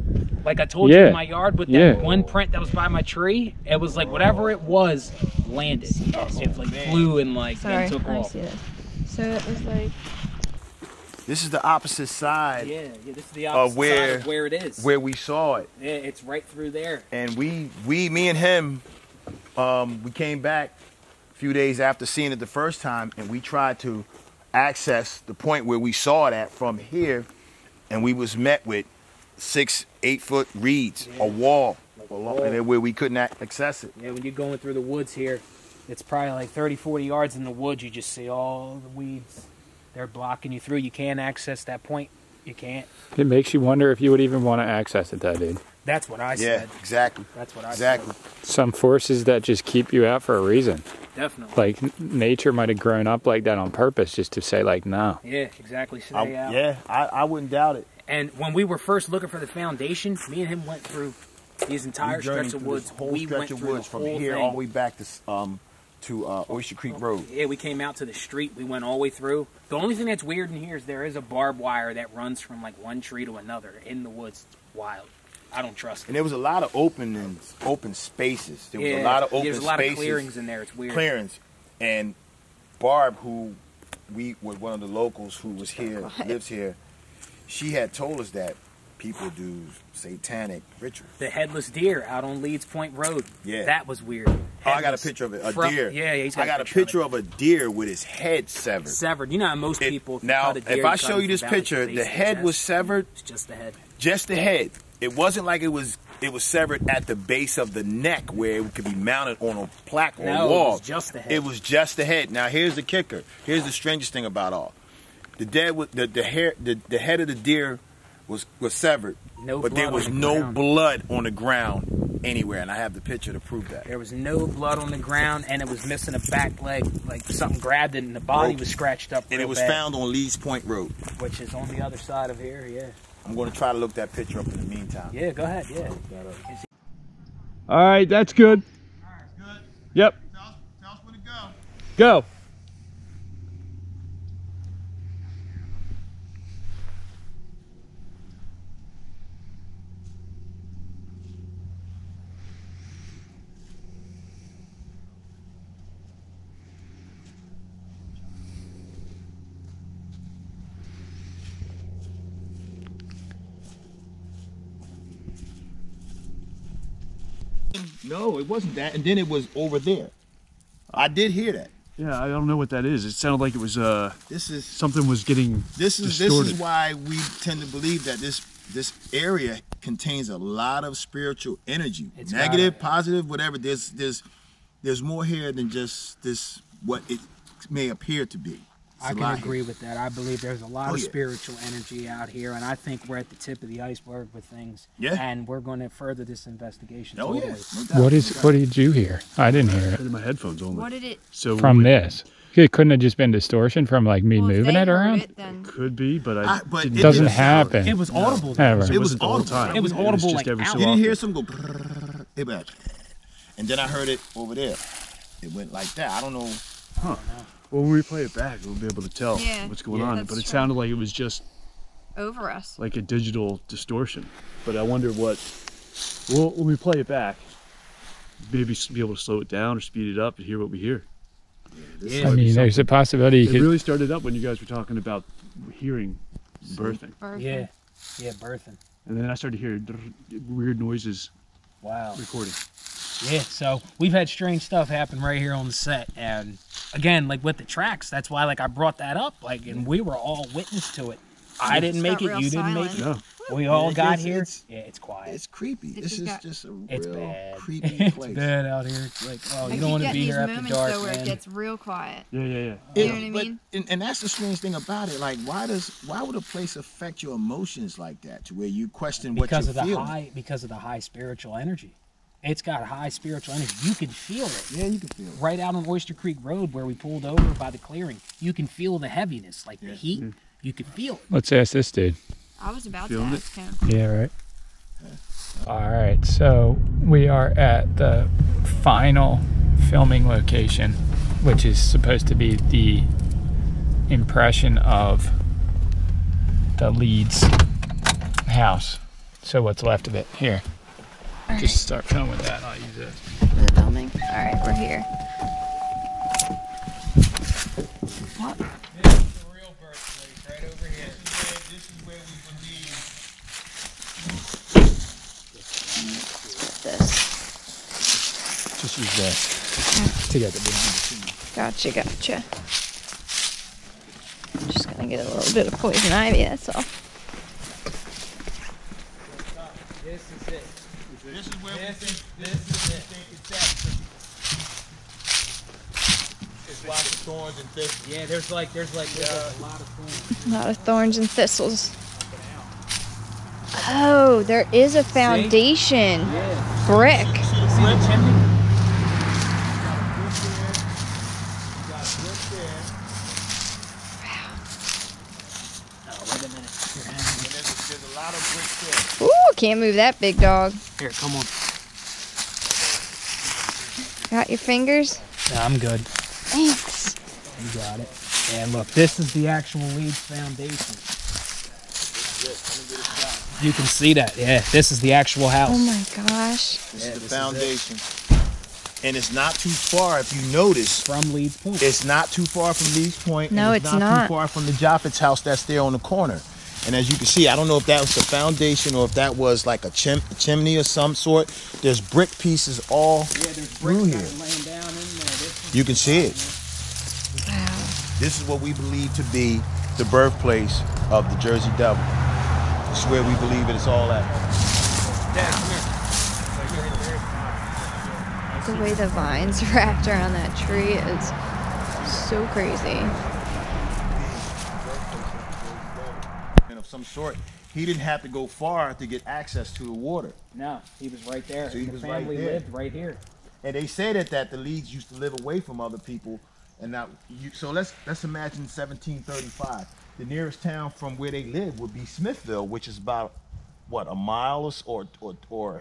Like I told you Yeah. in my yard with that Yeah. one print that was by my tree, it was like whatever it was landed. It like flew and like Sorry, then took I off. see this. So it was like. This is the opposite side Yeah, this is the opposite where- side of where it is. where we saw it, Yeah, it's right through there. and me and him, we came back few days after seeing it the first time, and we tried to access the point where we saw it at from here, and we was met with 6-8 foot reeds, a wall, where we couldn't access it. Yeah, when you're going through the woods here, it's probably like 30-40 yards in the woods. You just see all the weeds. They're blocking you through. You can't access that point. You can't. It makes you wonder if you would even want to access it, though, dude. That's what I said. Yeah, exactly. That's what I said. Some forces that just keep you out for a reason. Definitely. Like, nature might have grown up like that on purpose just to say, like, no. Yeah, exactly. Stay out. Yeah, I wouldn't doubt it. And when we were first looking for the foundation, me and him went through these entire stretch of woods. Whole stretch of woods from here all the way back to Oyster Creek Road. Yeah, we came out to the street. We went all the way through. The only thing that's weird in here is there is a barbed wire that runs from like one tree to another in the woods. It's wild. I don't trust it. And there was a lot of open spaces. There was a lot of open spaces. There's a lot of clearings in there. It's weird. Clearings. And Barb, who was one of the locals who was here, lives here, she had told us that people do satanic rituals. The headless deer out on Leeds Point Road. Yeah. That was weird. Oh, I got a picture of it. A deer. Yeah, he's got I got a picture of a deer with his head severed. Severed. You know how most people... Now, if I show you this picture, the head was severed. It's just the head. Just the head. It wasn't like it was severed at the base of the neck where it could be mounted on a plaque or a wall. It was just the head. It was just the head. Now, here's the kicker. Here's the strangest thing about all. The head of the deer was severed, but there was no blood on the ground anywhere, and I have the picture to prove that. There was no blood on the ground, and it was missing a back leg, like something grabbed it, and the body was scratched up and it was found on Leeds Point Road. Which is on the other side of here, yeah. I'm going to try to look that picture up in the meantime. Yeah, go ahead, yeah. All right, that's good. All right, good. Yep. Tell us where to go. Go. No, it wasn't that. And then it was over there. I did hear that. Yeah, I don't know what that is. It sounded like it was something was getting distorted. This is why we tend to believe that this area contains a lot of spiritual energy. It's negative, positive, whatever. There's more here than just this what it may appear to be. I can agree with that. I believe there's a lot of spiritual energy out here, and I think we're at the tip of the iceberg with things. Yeah. And we're going to further this investigation. Oh, totally. yeah. What did you hear? I didn't hear it. In my headphones only. What did it? So from this, it couldn't have just been distortion from like me moving it around. It could be, but it doesn't happen. It was audible. Ever. It was all the time. It was audible just like every out. so You didn't often. hear some go, and then I heard it over there. It went like that. I don't know. Huh. Well, when we play it back, we'll be able to tell what's going on. But it sounded like it was just over us, like a digital distortion. But I wonder what. Well, when we play it back, maybe be able to slow it down or speed it up and hear what we hear. I mean, there's a possibility. It really started up when you guys were talking about hearing birthing. Yeah, birthing. And then I started hearing weird noises. Wow. Recording. Yeah, so we've had strange stuff happen right here on the set, and again, like with the tracks, that's why like I brought that up, like, and we were all witness to it. I didn't make it, you didn't make it. No. We all got here. Yeah, it's quiet. It's creepy. This is just a it's real bad. creepy place. It's bad out here. It's like, oh, you don't want to be here after dark, though, where man. it gets real quiet. Yeah. You know what I mean? And that's the strange thing about it. Like, why would a place affect your emotions like that, to where you question what you're feeling? Because of the high spiritual energy. It's got high spiritual energy. You can feel it. Yeah, you can feel it. Right out on Oyster Creek Road where we pulled over by the clearing. You can feel the heaviness, like the heat. You can feel it. Let's ask this dude. I was about to ask him. Yeah, right. All right, so we are at the final filming location, which is supposed to be the impression of the Leeds house. So what's left of it here. All Just start filming with that and I'll use this. The filming? Alright, we're here. What? This is the real birthplace, right over here. This is where we believe. This. Just use this to get the behind the scenes. Gotcha, gotcha. Just gonna get a little bit of poison ivy, that's all. This is it. This is where This is it. it's lots of thorns and thistles. Yeah, there's like a lot of thorns. A lot of thorns and thistles. Oh, there is a foundation. Yeah. Brick. See the chimney? There's a lot of bricks there. Ooh, can't move that big dog. Here, come on. Got your fingers? No, I'm good. Thanks. You got it. And look, this is the actual Leeds foundation. You can see that. Yeah, this is the actual house. Oh my gosh. This is the foundation. And it's not too far, if you notice. From Leeds Point. It's not too far from Leeds Point. No, and it's not not. too far from the Jaffe's house that's there on the corner. And as you can see, I don't know if that was the foundation or if that was like a chimney of some sort. There's brick pieces all through here. Laying down in there. You can see it. Wow. This is what we believe to be the birthplace of the Jersey Devil. This is where we believe it is all at. Dad, come here. The way the vines wrapped around that tree is so crazy. And of some sort, he didn't have to go far to get access to the water. No, he was right there. So he the was right family there. lived right here. And they say that the Leeds used to live away from other people. And now, so let's imagine 1735. The nearest town from where they live would be Smithville, which is about what, a mile or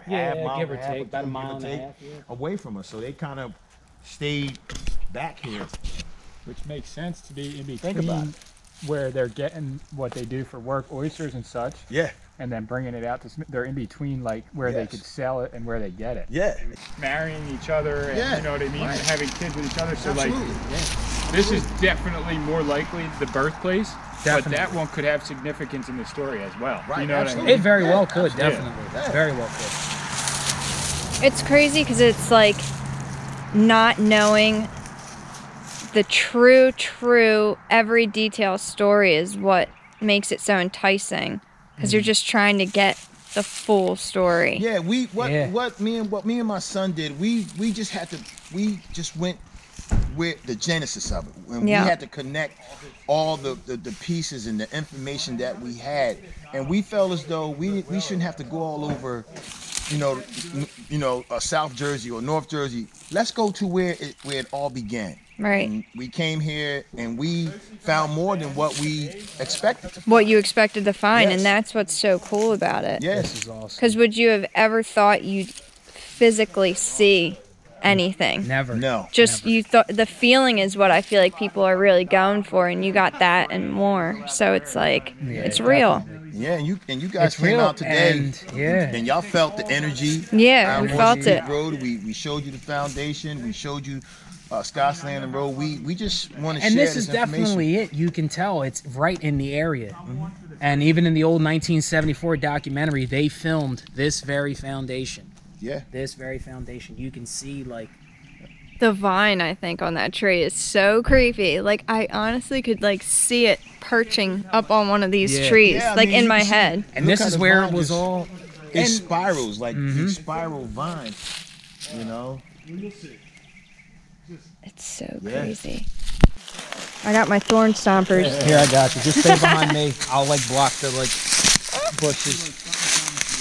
half mile, give or and a half, take, about a mile and a half, yeah. away from us. So they kind of stayed back here. Which makes sense to be in Think about between where they're getting what they do for work, oysters and such, Yeah, and then bringing it out to Smith. They're in between, like where they Yes. could sell it and where they get it. yeah, Marrying each other, and Yeah. you know what I mean, Right. and having kids with each other. So absolutely. like, this is definitely more likely the birthplace, Definitely. but that one could have significance in the story as well. Right, You know what I absolutely. mean? It very well Yeah, could, absolutely. definitely. Yeah. Very well could. It's crazy because it's like not knowing the true every detail story is what makes it so enticing because you're just trying to get the full story. Yeah, Yeah. what me and my son did, we just went with the genesis of it. And Yeah. we had to connect all the pieces and the information that we had. And we felt as though we shouldn't have to go all over, South Jersey or North Jersey. Let's go to where it all began. Right. And we came here and we found more than what we expected to find. What you expected to find, Yes. and that's what's so cool about it. Yes. This is awesome. Because would you have ever thought you'd physically see anything? Never. No. Just you thought the feeling is what I feel like people are really going for, and you got that and more. So it's like it's real. Yeah, and you guys It's came real, out today, and yeah. and y'all felt the energy. Yeah, we on felt Street it. Road. We showed you the foundation. We showed you Scott's Landing Road. We just want to share And this is information. definitely it. You can tell it's right in the area. And even in the old 1974 documentary, they filmed this very foundation. Yeah. This very foundation. You can see, like, The vine, I think, on that tree is so creepy. Like I honestly could like see it perching up on one of these Yeah. trees, Yeah, I like mean, in you my can see- head. and Look this how is the where vine it was just- all. It and- spirals like these spiral vines. It's so Yeah. crazy. I got my thorn stompers. Here, I got you. Just stay behind me. I'll, like, block the, like, bushes.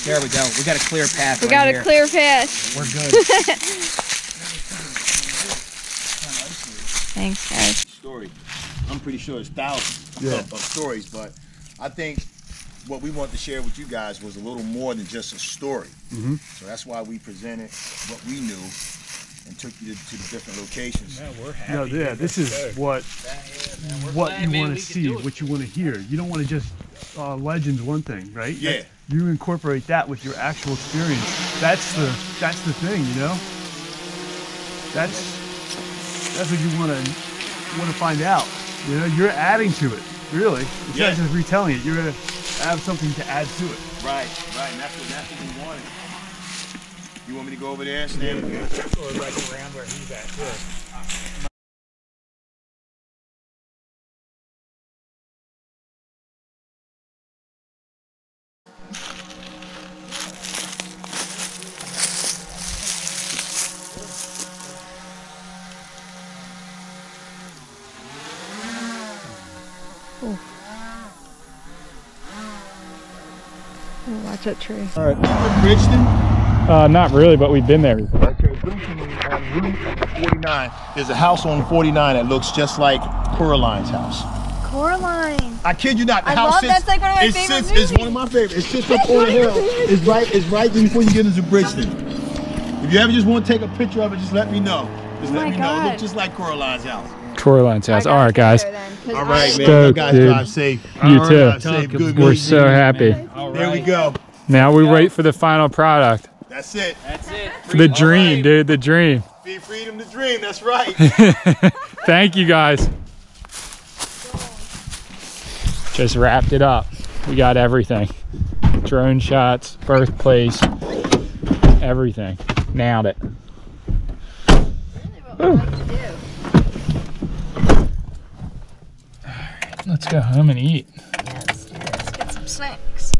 There we go. We got a clear path We right got here. a clear path. We're good. Thanks, guys. Story. I'm pretty sure it's thousands of stories, but I think what we wanted to share with you guys was a little more than just a story. So that's why we presented what we knew and took you to the different locations. No, yeah, this is what you want to see, what you want to hear. You don't want to just legends one thing, right? Yeah. You incorporate that with your actual experience. That's the thing, you know. That's what you want to find out. You know, you're adding to it, really. It's Yeah. not just retelling it. You're gonna have something to add to it. Right, and that's what we wanted. You want me to go over there and stand? Or right around where he's at, too. Watch that tree. All right. Bridgeton? Not really, but we've been there. Okay, Bridgeton on Route 49. There's a house on 49 that looks just like Coraline's house. Coraline. I kid you not. The I house love sits, that's like one of my it favorite sits, movies. It's one of my favorites. It sits up on the hill. It's right before you get into Bridgeton. If you ever just want to take a picture of it, just let me know. Just let me know. It looks just like Coraline's house. Coraline's house. All right, guys. All right, man. Stoked, You guys dude. drive safe. You All too. right, drive safe. Good, We're good. so happy. There we go. Now we wait for the final product. That's it. That's it. The dream, dude. The dream. Be freedom to dream. That's right. Thank you, guys. Just wrapped it up. We got everything. Drone shots, birthplace, everything. Nailed it. Let's go home and eat. Yes, let's get some snacks.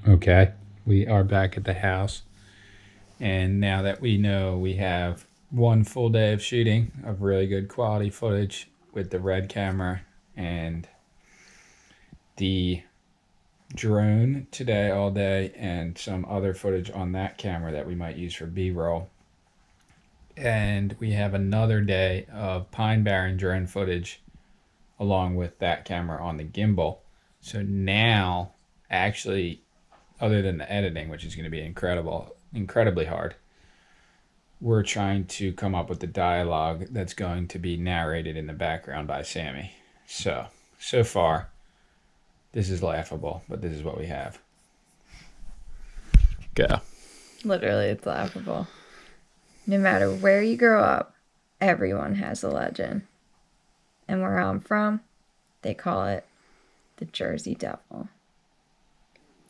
Okay, we are back at the house. And now that we know we have one full day of shooting of really good quality footage with the Red camera and the drone today all day and some other footage on that camera that we might use for B-roll. And we have another day of Pine Barren drone footage along with that camera on the gimbal. So now, actually, other than the editing, which is going to be incredibly hard, we're trying to come up with the dialogue that's going to be narrated in the background by Sammy. So far, this is laughable, but this is what we have. Go. Literally, it's laughable. No matter where you grow up, everyone has a legend. And where I'm from, they call it the Jersey Devil.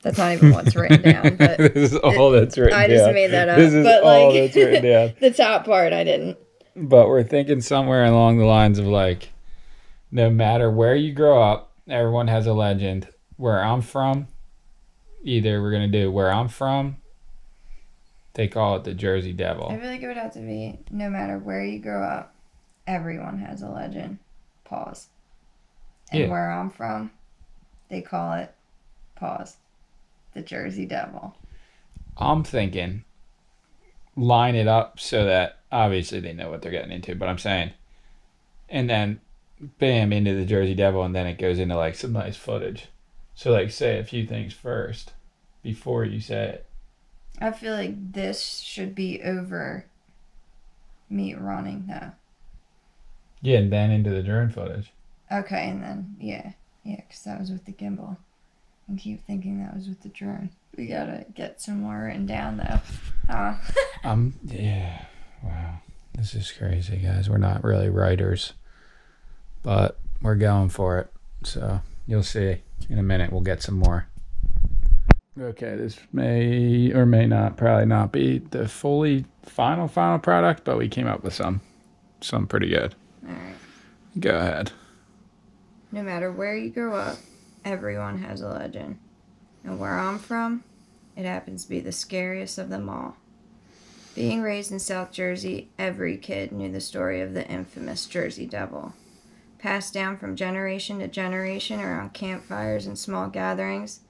That's not even what's written down. But this is all that's written down. I just made that up. This is but all that's written down. The top part, I didn't. But we're thinking somewhere along the lines of like, no matter where you grow up, everyone has a legend. Where I'm from, either we're going to do where I'm from, they call it the Jersey Devil. I feel like it would have to be no matter where you grow up, everyone has a legend. Pause. And where I'm from, they call it, pause, the Jersey Devil. I'm thinking line it up so that obviously they know what they're getting into, but I'm saying, and then bam, into the Jersey Devil, and then it goes into like some nice footage. So like say a few things first before you say it. I feel like this should be over me running though. Yeah, and then into the drone footage. Okay, and then, yeah, because that was with the gimbal. I keep thinking that was with the drone. We gotta get some more written down, though. Huh? Yeah, wow. This is crazy, guys. We're not really writers, but we're going for it. So, you'll see. In a minute, we'll get some more. Okay, this may or may not, probably not be the fully final product, but we came up with some pretty good. All right. Go ahead. No matter where you grow up, everyone has a legend. And where I'm from, it happens to be the scariest of them all. Being raised in South Jersey, every kid knew the story of the infamous Jersey Devil. Passed down from generation to generation around campfires and small gatherings,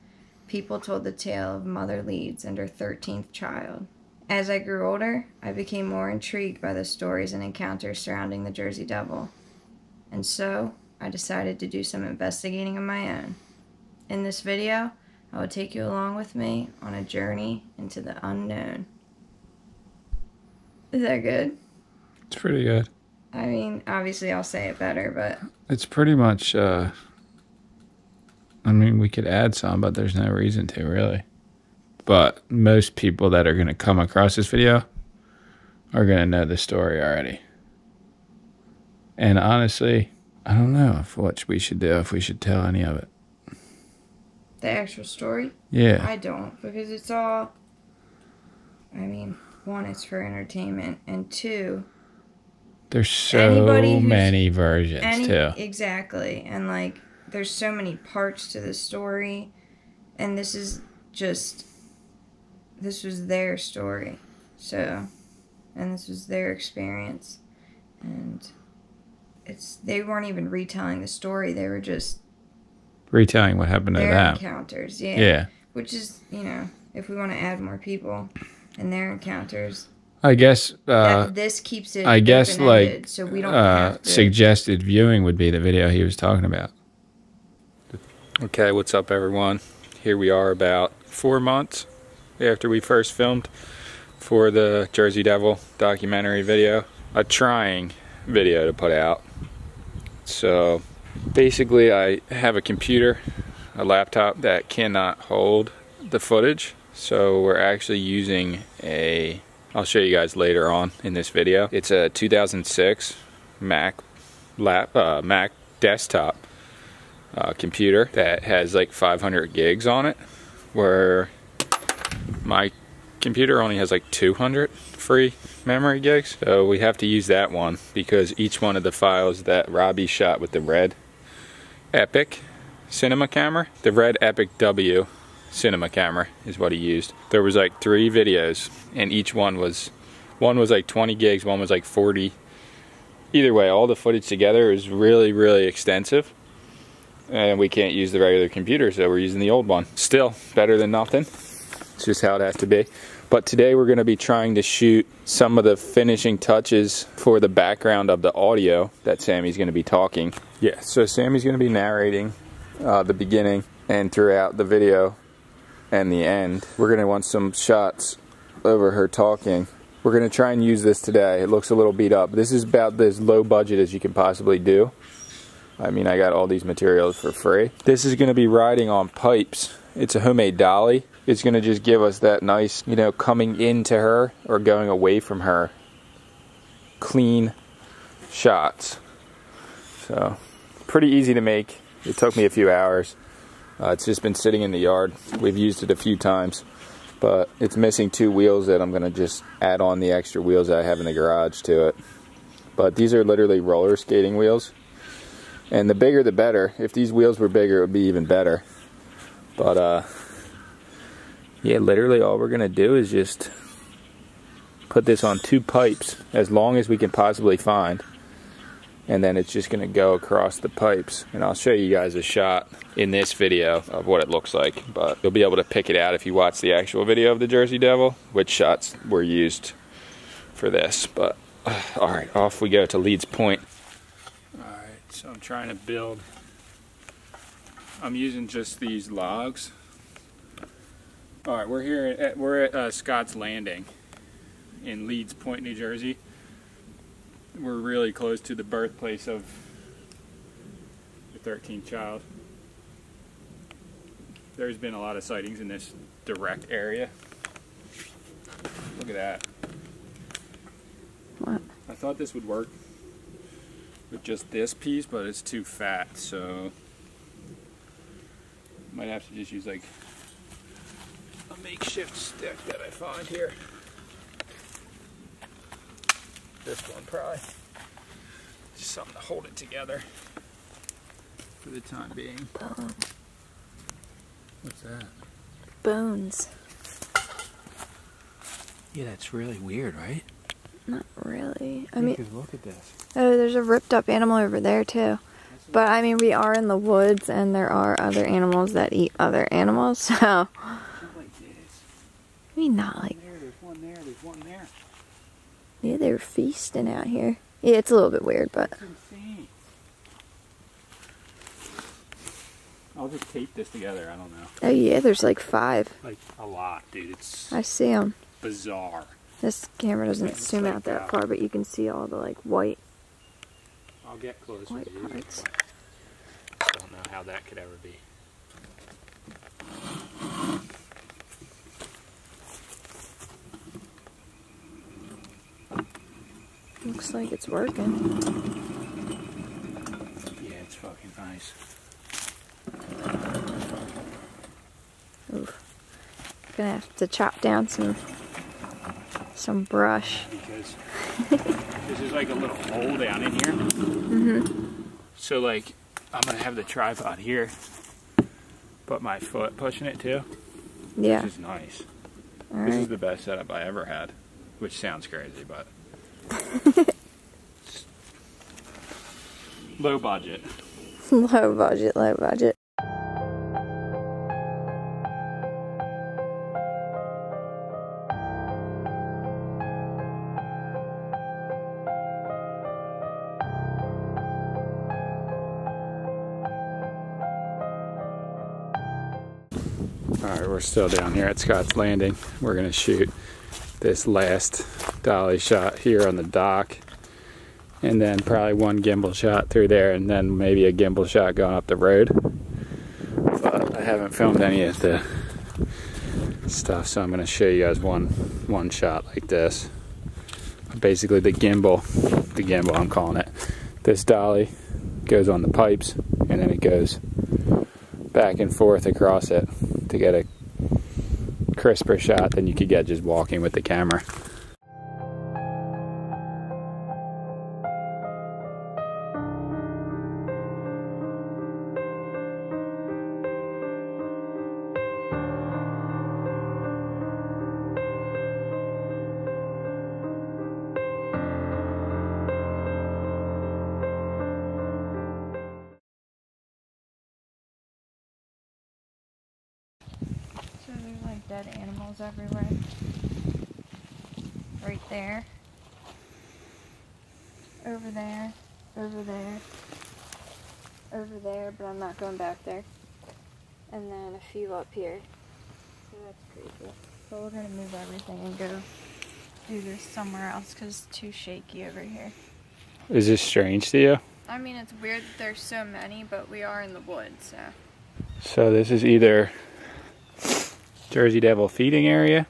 people told the tale of Mother Leeds and her 13th child. As I grew older, I became more intrigued by the stories and encounters surrounding the Jersey Devil. And so, I decided to do some investigating of my own. In this video, I will take you along with me on a journey into the unknown. Is that good? It's pretty good. I mean, obviously I'll say it better, but... It's pretty much, I mean, we could add some, but there's no reason to, really. But most people that are going to come across this video are going to know the story already. And honestly, I don't know what we should do, if we should tell any of it. The actual story? Yeah. I don't, because it's all... I mean, one, it's for entertainment, and two... There's so many versions, too. Exactly. And, like, there's so many parts to the story. And this is just... This was their story. So... And this was their experience. And... They weren't even retelling the story. They were just... Retelling what happened to them. Their encounters, yeah. which is, you know, if we want to add more people and their encounters. I guess This keeps it. I guess like so we don't have to. suggested viewing would be the video he was talking about. Okay, what's up, everyone? Here we are about 4 months after we first filmed for the Jersey Devil documentary video. A trying video to put out. So basically I have a computer, a laptop that cannot hold the footage. So we're actually using I'll show you guys later on in this video. It's a 2006 Mac desktop computer that has like 500 gigs on it, where my computer only has like 200 free memory gigs. So we have to use that one because each one of the files that Robbie shot with the Red Epic cinema camera, the Red Epic W cinema camera is what he used. There was like 3 videos and each one was like 20 gigs, one was like 40. Either way, all the footage together is really, really extensive. And we can't use the regular computer, so we're using the old one. Still, better than nothing. It's just how it has to be. But today we're going to be trying to shoot some of the finishing touches for the background of the audio that Sammy's going to be talking. Yeah, so Sammy's going to be narrating the beginning and throughout the video and the end. We're going to want some shots over her talking. We're going to try and use this today. It looks a little beat up. This is about as low budget as you can possibly do. I mean, I got all these materials for free. This is going to be riding on pipes. It's a homemade dolly. It's going to just give us that nice, you know, coming into her or going away from her clean shots. So, pretty easy to make. It took me a few hours. It's just been sitting in the yard. We've used it a few times, but it's missing 2 wheels that I'm going to just add on the extra wheels that I have in the garage to it. But these are literally roller skating wheels. And the bigger the better. If these wheels were bigger, it would be even better. But, yeah, literally all we're going to do is just put this on 2 pipes as long as we can possibly find. And then it's just going to go across the pipes. And I'll show you guys a shot in this video of what it looks like. But you'll be able to pick it out if you watch the actual video of the Jersey Devil, which shots were used for this. But, alright, off we go to Leeds Point. So I'm trying to build, I'm using just these logs. Alright, we're at Scott's Landing in Leeds Point, New Jersey. We're really close to the birthplace of the 13th child. There's been a lot of sightings in this direct area. Look at that. What? I thought this would work with just this piece, but it's too fat, so might have to just use like a makeshift stick that I find here. This one probably. Just something to hold it together for the time being. Bones. What's that? Bones. Yeah, that's really weird, right? Not really. I mean, look at this. Oh, there's a ripped up animal over there too. But I mean, we are in the woods and there are other animals that eat other animals, so. Not like this. I mean, not like. There's one there, there's one there. Yeah, they were feasting out here. Yeah, it's a little bit weird, but. That's insane. I'll just tape this together, I don't know. Oh yeah, there's like 5. Like a lot, dude. It's I see them. bizarre. This camera doesn't It's zoom like out that far, but you can see all the like white I'll get closer white to you. parts. I don't know how that could ever be. Looks like it's working. Yeah, it's fucking nice. Oof. Gonna have to chop down some brush. Because this is like a little hole down in here. Mm-hmm. So like, I'm gonna have the tripod here, but my foot pushing it too. Yeah. Which is nice. All This right. is the best setup I ever had, which sounds crazy, but low budget. Low budget, low budget. Alright, we're still down here at Scott's Landing. We're going to shoot this last dolly shot here on the dock. And then probably one gimbal shot through there, and then maybe a gimbal shot going up the road. But I haven't filmed any of the stuff, so I'm going to show you guys one shot like this. Basically the gimbal I'm calling it. This dolly goes on the pipes, and then it goes back and forth across it to get a crisper shot than you could get just walking with the camera. So there's like dead animals everywhere. Right there. Over there. Over there. Over there, but I'm not going back there. And then a few up here. So that's creepy. But we're gonna move everything and go do this somewhere else because it's too shaky over here. Is this strange to you? I mean, it's weird that there's so many, but we are in the woods, so. So this is either Jersey Devil feeding area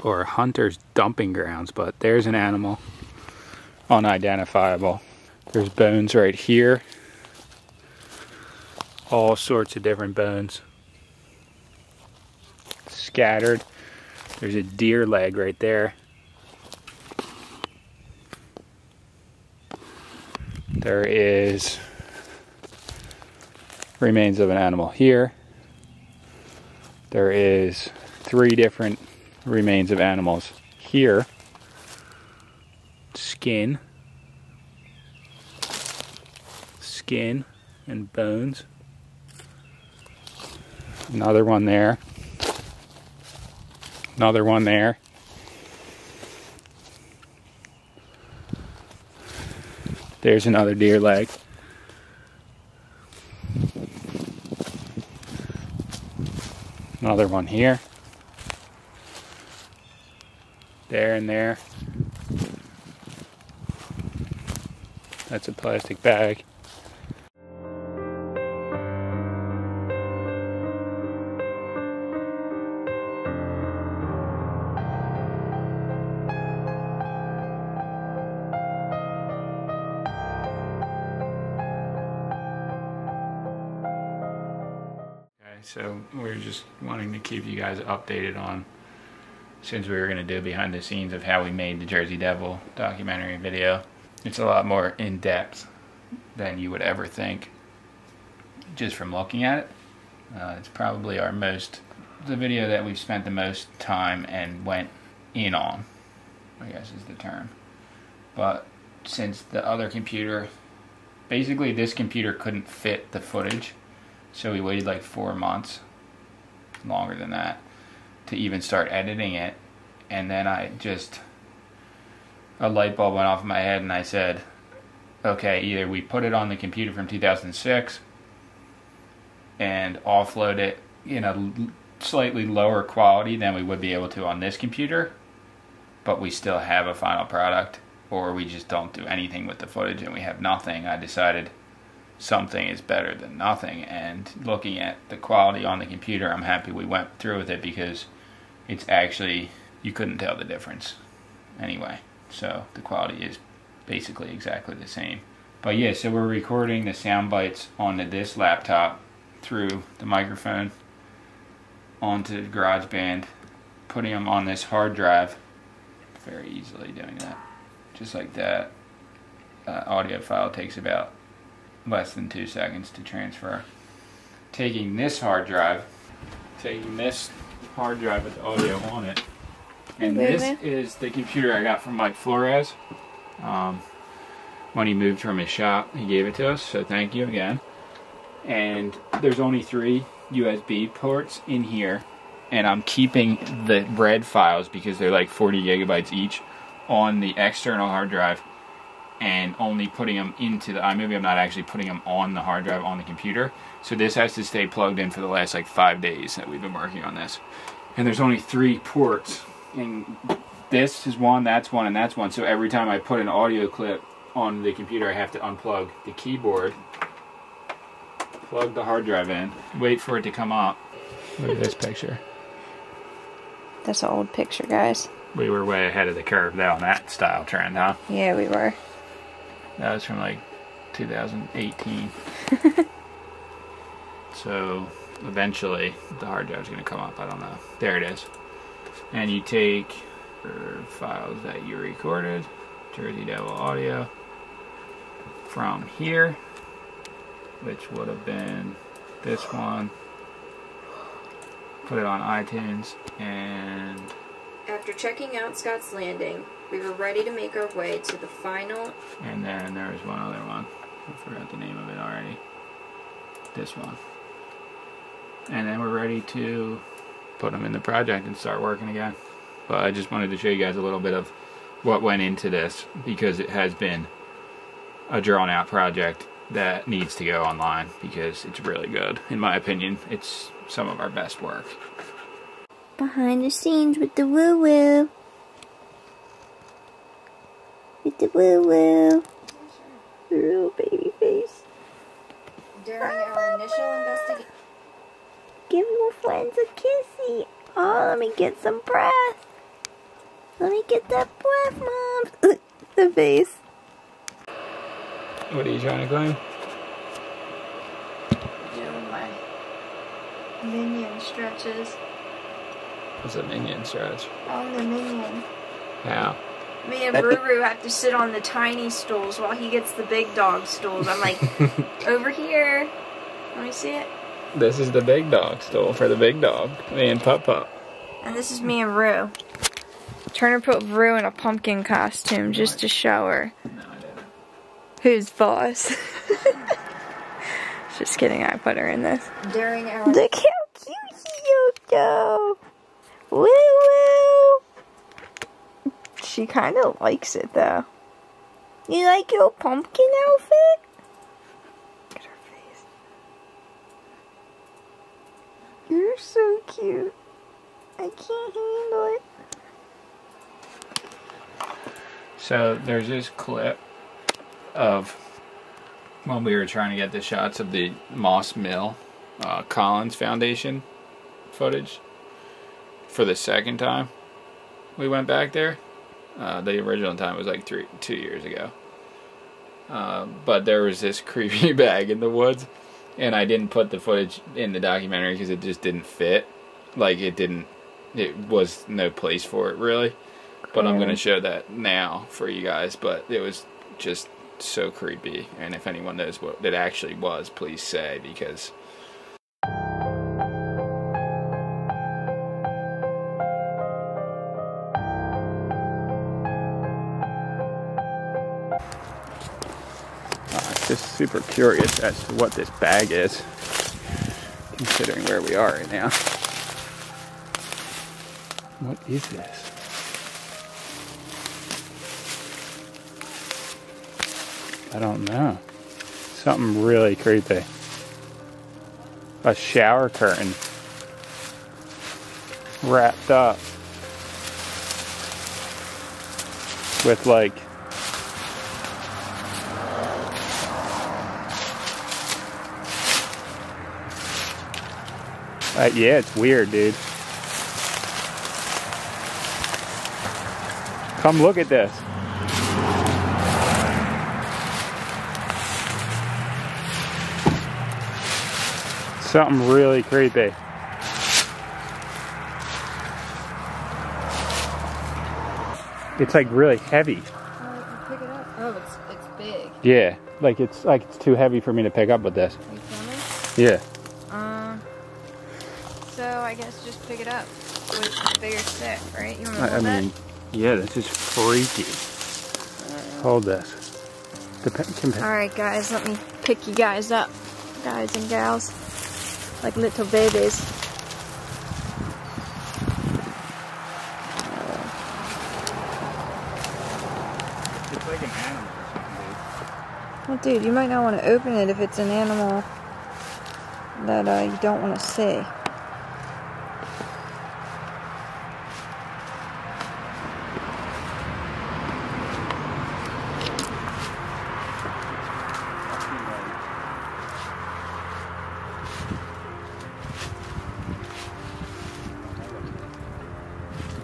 or hunter's dumping grounds, but there's an animal, unidentifiable. There's bones right here, all sorts of different bones scattered. There's a deer leg right there. There is remains of an animal here. There is 3 different remains of animals here. Skin and bones. Another one there. Another one there. There's another deer leg. Another one here. There and there. That's a plastic bag. So we're just wanting to keep you guys updated on, since we were going to do behind the scenes of how we made the Jersey Devil documentary video. It's a lot more in depth than you would ever think just from looking at it. It's probably the video that we've spent the most time and went in on, I guess is the term. But since the other computer, basically this computer couldn't fit the footage, so we waited like 4 months, longer than that, to even start editing it. And then a light bulb went off in my head and I said, okay, either we put it on the computer from 2006 and offload it in a slightly lower quality than we would be able to on this computer, but we still have a final product, or we just don't do anything with the footage and we have nothing. I decided something is better than nothing, and looking at the quality on the computer, I'm happy we went through with it because it's actually, you couldn't tell the difference anyway. So the quality is basically exactly the same. But yeah, so we're recording the sound bites onto this laptop through the microphone onto GarageBand, putting them on this hard drive, very easily doing that, just like that. Audio file takes about less than 2 seconds to transfer. Taking this hard drive with the audio on it, and this is the computer I got from Mike Flores. When he moved from his shop, he gave it to us, so thank you again. And there's only 3 USB ports in here, and I'm keeping the red files because they're like 40 gigabytes each on the external hard drive, and only putting them into the iMovie. I'm not actually putting them on the hard drive on the computer. So this has to stay plugged in for the last like 5 days that we've been working on this. And there's only 3 ports. And this is one, that's one, and that's one. So every time I put an audio clip on the computer, I have to unplug the keyboard, plug the hard drive in, wait for it to come up. Look at this picture. That's an old picture, guys. We were way ahead of the curve though on that style trend, huh? Yeah, we were. That was from like 2018. So eventually the hard drive's gonna come up, I don't know. There it is. And you take your files that you recorded, Jersey Devil audio, from here, which would have been this one, put it on iTunes, and after checking out Scott's Landing, we were ready to make our way to the final. And then there was one other one. I forgot the name of it already. This one. And then we're ready to put them in the project and start working again. But I just wanted to show you guys a little bit of what went into this, because it has been a drawn out project that needs to go online because it's really good. In my opinion, it's some of our best work. Behind the scenes with the woo-woo. With the woo-woo. The little baby face. During our initial investigation. Give your friends a kissy. Oh, let me get some breath. Let me get that breath, Mom. The face. What are you trying to claim? Doing my minion stretches. What's a minion stretch? On the minion. How? Me and Ruru have to sit on the tiny stools while he gets the big dog stools. I'm like, over here. Let me see it. This is the big dog stool for the big dog. Me and Pup Pup. And this is me and Rue. Turner put Rue in a pumpkin costume just to show her. No, I didn't. Who's boss? Just kidding, I put her in this. During our... Look how cute he is, woo woo! She kind of likes it though. You like your pumpkin outfit? Look at her face. You're so cute. I can't handle it. So there's this clip of when we were trying to get the shots of the Moss Mill Collins Foundation footage for the second time we went back there. The original time was like 2 years ago. But there was this creepy bag in the woods, and I didn't put the footage in the documentary because it just didn't fit. Like it was no place for it really. But I'm going to show that now for you guys. But it was just so creepy. And if anyone knows what it actually was, please say, because... just super curious as to what this bag is, considering where we are right now. What is this? I don't know. Something really creepy. A shower curtain wrapped up with like yeah, it's weird, dude. Come look at this. Something really creepy. It's like really heavy. Oh, pick it up. Oh, it's big. Yeah, like it's too heavy for me to pick up with this. Are you filming? Yeah. So I guess just pick it up with a bigger stick, right? You want to I hold mean, yeah, this is freaky. Hold this. Alright guys, let me pick you guys up. Guys and gals. Like little babies. It's like an animal or something. Well, dude, you might not want to open it if it's an animal that you don't want to see.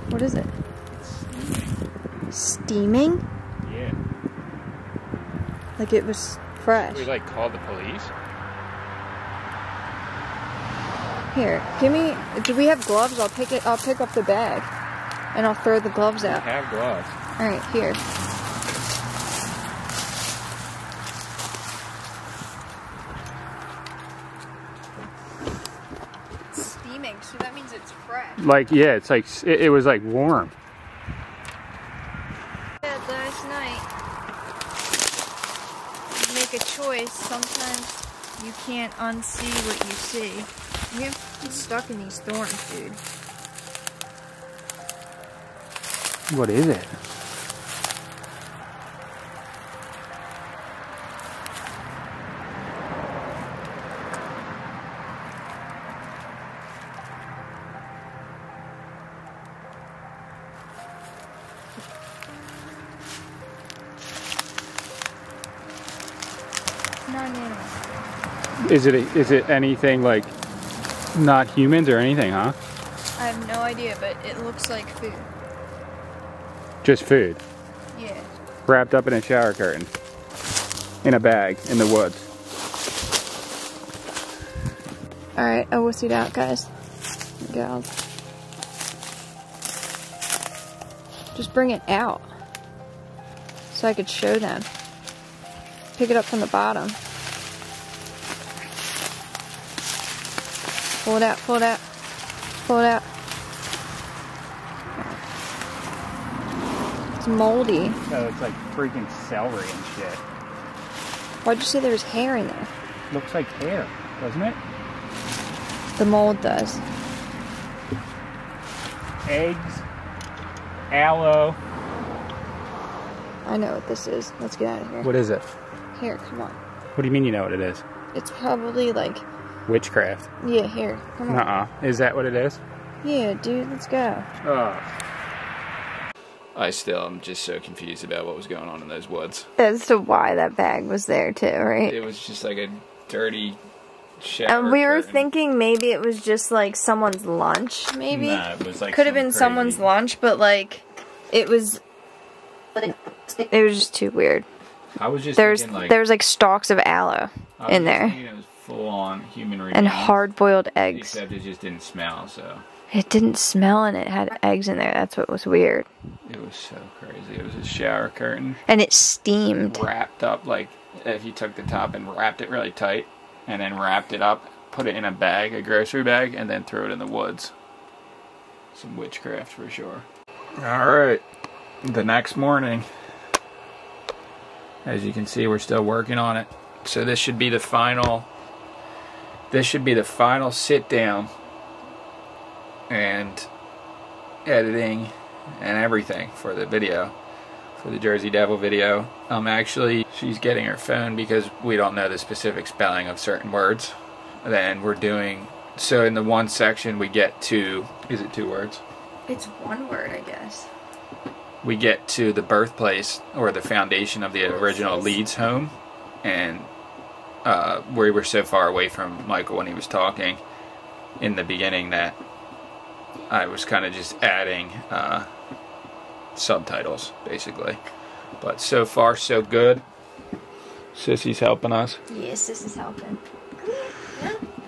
What is it? Steaming? Yeah. Like it was fresh. We like called the police? Here, give me. Do we have gloves? I'll pick it. I'll pick up the bag, and I'll throw the gloves out. We have gloves. All right, here. It's steaming, so that means it's fresh. Like, yeah, it's like, it was like warm. Yeah, last night. You make a choice. Sometimes you can't unsee what you see. You get stuck in these thorns, dude. What is it? Not an animal. Is it anything like not humans or anything, huh? I have no idea, but it looks like food. Just food. Yeah. Wrapped up in a shower curtain. In a bag in the woods. Alright, I wussied out, guys. Gals. Just bring it out. So I could show them. Pick it up from the bottom. Pull it out, pull it out. Pull it out. It's moldy. So it's like freaking celery and shit. Why'd you say there was hair in there? Looks like hair, doesn't it? The mold does. Eggs, aloe. I know what this is. Let's get out of here. What is it? Here, come on. What do you mean you know what it is? It's probably like... Witchcraft. Yeah, here. Come on. Nuh-uh. Is that what it is? Yeah, dude, let's go. Oh. I still am just so confused about what was going on in those woods. As to why that bag was there too, right? It was just like a dirty shower And we were curtain. thinking maybe it was just like someone's lunch, maybe? Nah, it was like could have been some someone's crazy- lunch, but like it was just too weird. I was just There's thinking, like, there's like stalks of aloe I was in just there thinking it was full on human remains. and hard-boiled eggs. Except it just didn't smell, so It didn't smell and it had eggs in there. That's what was weird. it was so crazy. It was a shower curtain And it steamed. wrapped up, like if you took the top and wrapped it really tight and then wrapped it up, put it in a bag, a grocery bag, and then threw it in the woods. Some witchcraft for sure. Alright, the next morning, as you can see, we're still working on it. So this should be the final sit down and editing and everything for the video, for the Jersey Devil video. Actually, she's getting her phone because we don't know the specific spelling of certain words. Then we're doing, so in the one section we get to, is it 2 words? It's one word, I guess. We get to the birthplace or the foundation of the original Leeds home, and we were so far away from Michael when he was talking in the beginning that I was kind of just adding subtitles, basically. But so far, so good. Sissy's helping us. Yes, this is helping.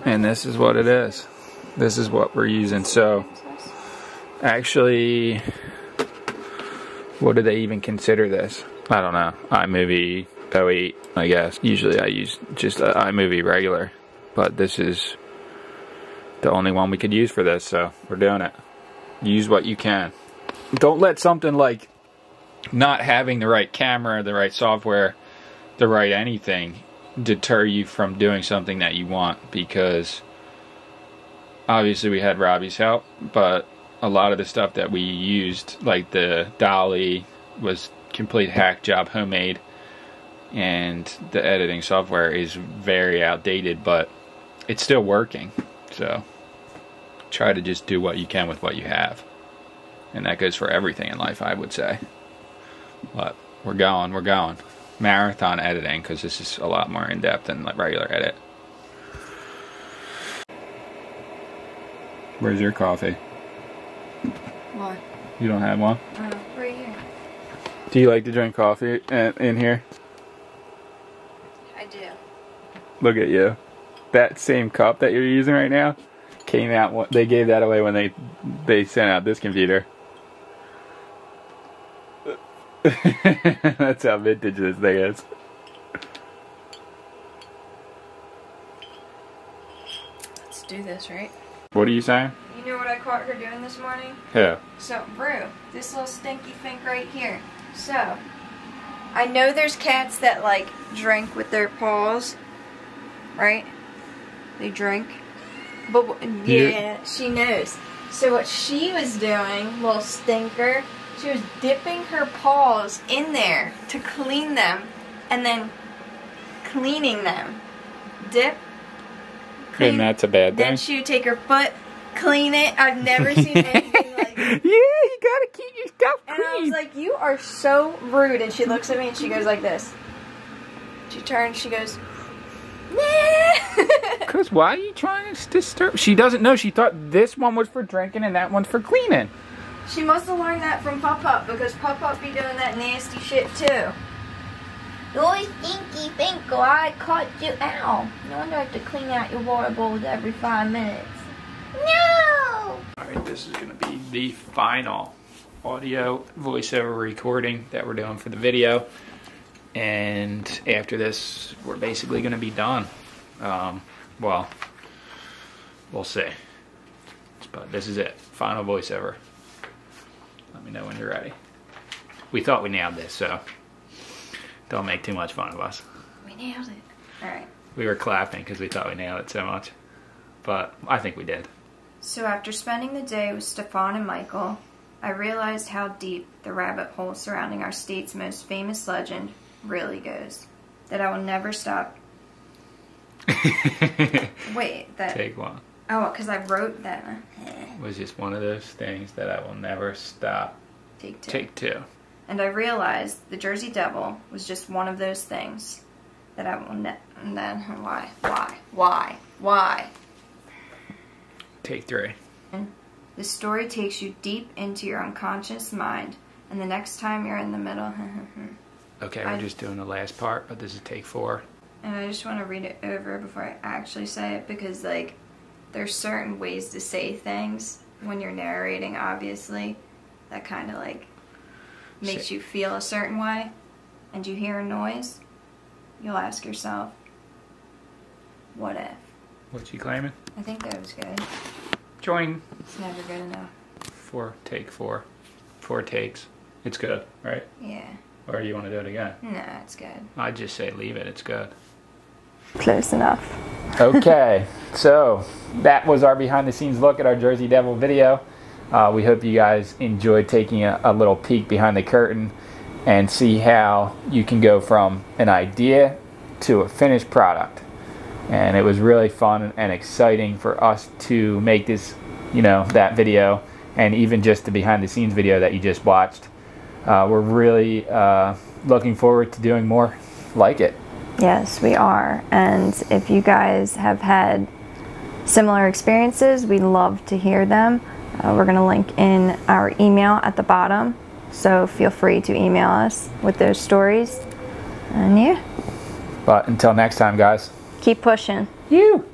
And this is what it is. This is what we're using. So, actually, what do they even consider this? I don't know. iMovie 08, I guess. Usually I use just iMovie regular. But this is the only one we could use for this, so we're doing it. Use what you can. Don't let something like not having the right camera, the right software, the right anything deter you from doing something that you want, because obviously we had Robbie's help, but a lot of the stuff that we used, like the dolly, was complete hack job, homemade. and the editing software is very outdated, but it's still working. So try to just do what you can with what you have, and that goes for everything in life, I would say. But we're going marathon editing, because this is a lot more in-depth than like regular edit. Where's your coffee? What? You don't have one? Right here. Do you like to drink coffee in here? I do. Look at you. That same cup that you're using right now came out, they gave that away when they sent out this computer. That's how vintage this thing is. Let's do this, right? What are you saying? You know what I caught her doing this morning? Yeah. So, Brew, this little stinky thing right here. So, I know there's cats that like drink with their paws, right? They drink. But yeah, she knows. So what she was doing, little stinker, she was dipping her paws in there to clean them, and then cleaning them. Dip. Clean. And that's a bad thing. Then she would take her foot, clean it. I've never seen anything like that. Yeah, you gotta keep your stuff clean. And I was like, you are so rude. And she looks at me and she goes like this. She turns, she goes, nah. Because why are you trying to disturb? She doesn't know. She thought this one was for drinking and that one's for cleaning. She must have learned that from Pup-Pup, because Pup-Pup be doing that nasty shit too. You stinky Finkel, I caught you out. No wonder I have to clean out your water bowls every 5 minutes. No! Alright, this is going to be the final audio voiceover recording that we're doing for the video. And after this, we're basically going to be done. Well, we'll see. But this is it. Final voiceover. Let me know when you're ready. We thought we nailed this, so don't make too much fun of us. We nailed it. Alright. We were clapping because we thought we nailed it so much. But I think we did. So after spending the day with Stefan and Michael, I realized how deep the rabbit hole surrounding our state's most famous legend really goes. That I will never stop. Wait, that... Take one. Oh, because I wrote that. It was just one of those things that I will never stop. Take two. Take two. And I realized the Jersey Devil was just one of those things that I will and then, why? Take three. The story takes you deep into your unconscious mind, and the next time you're in the middle... Okay, we're just doing the last part, but this is take 4. And I just want to read it over before I actually say it, because, like, there's certain ways to say things when you're narrating, obviously, that kind of, like, makes you feel a certain way, and you hear a noise, you'll ask yourself, what if? What you claiming? I think that was good. Join. It's never good enough. take 4. 4 takes. It's good, right? Yeah. Or you want to do it again? No, it's good. I'd just say leave it. It's good. Close enough. Okay, so that was our behind-the-scenes look at our Jersey Devil video. We hope you guys enjoyed taking a little peek behind the curtain and see how you can go from an idea to a finished product. And it was really fun and exciting for us to make this, that video, and even just the behind-the-scenes video that you just watched. We're really looking forward to doing more like it. Yes, we are. And if you guys have had similar experiences, we'd love to hear them. We're going to link in our email at the bottom, so feel free to email us with those stories. And yeah. But until next time, guys. Keep pushing. You.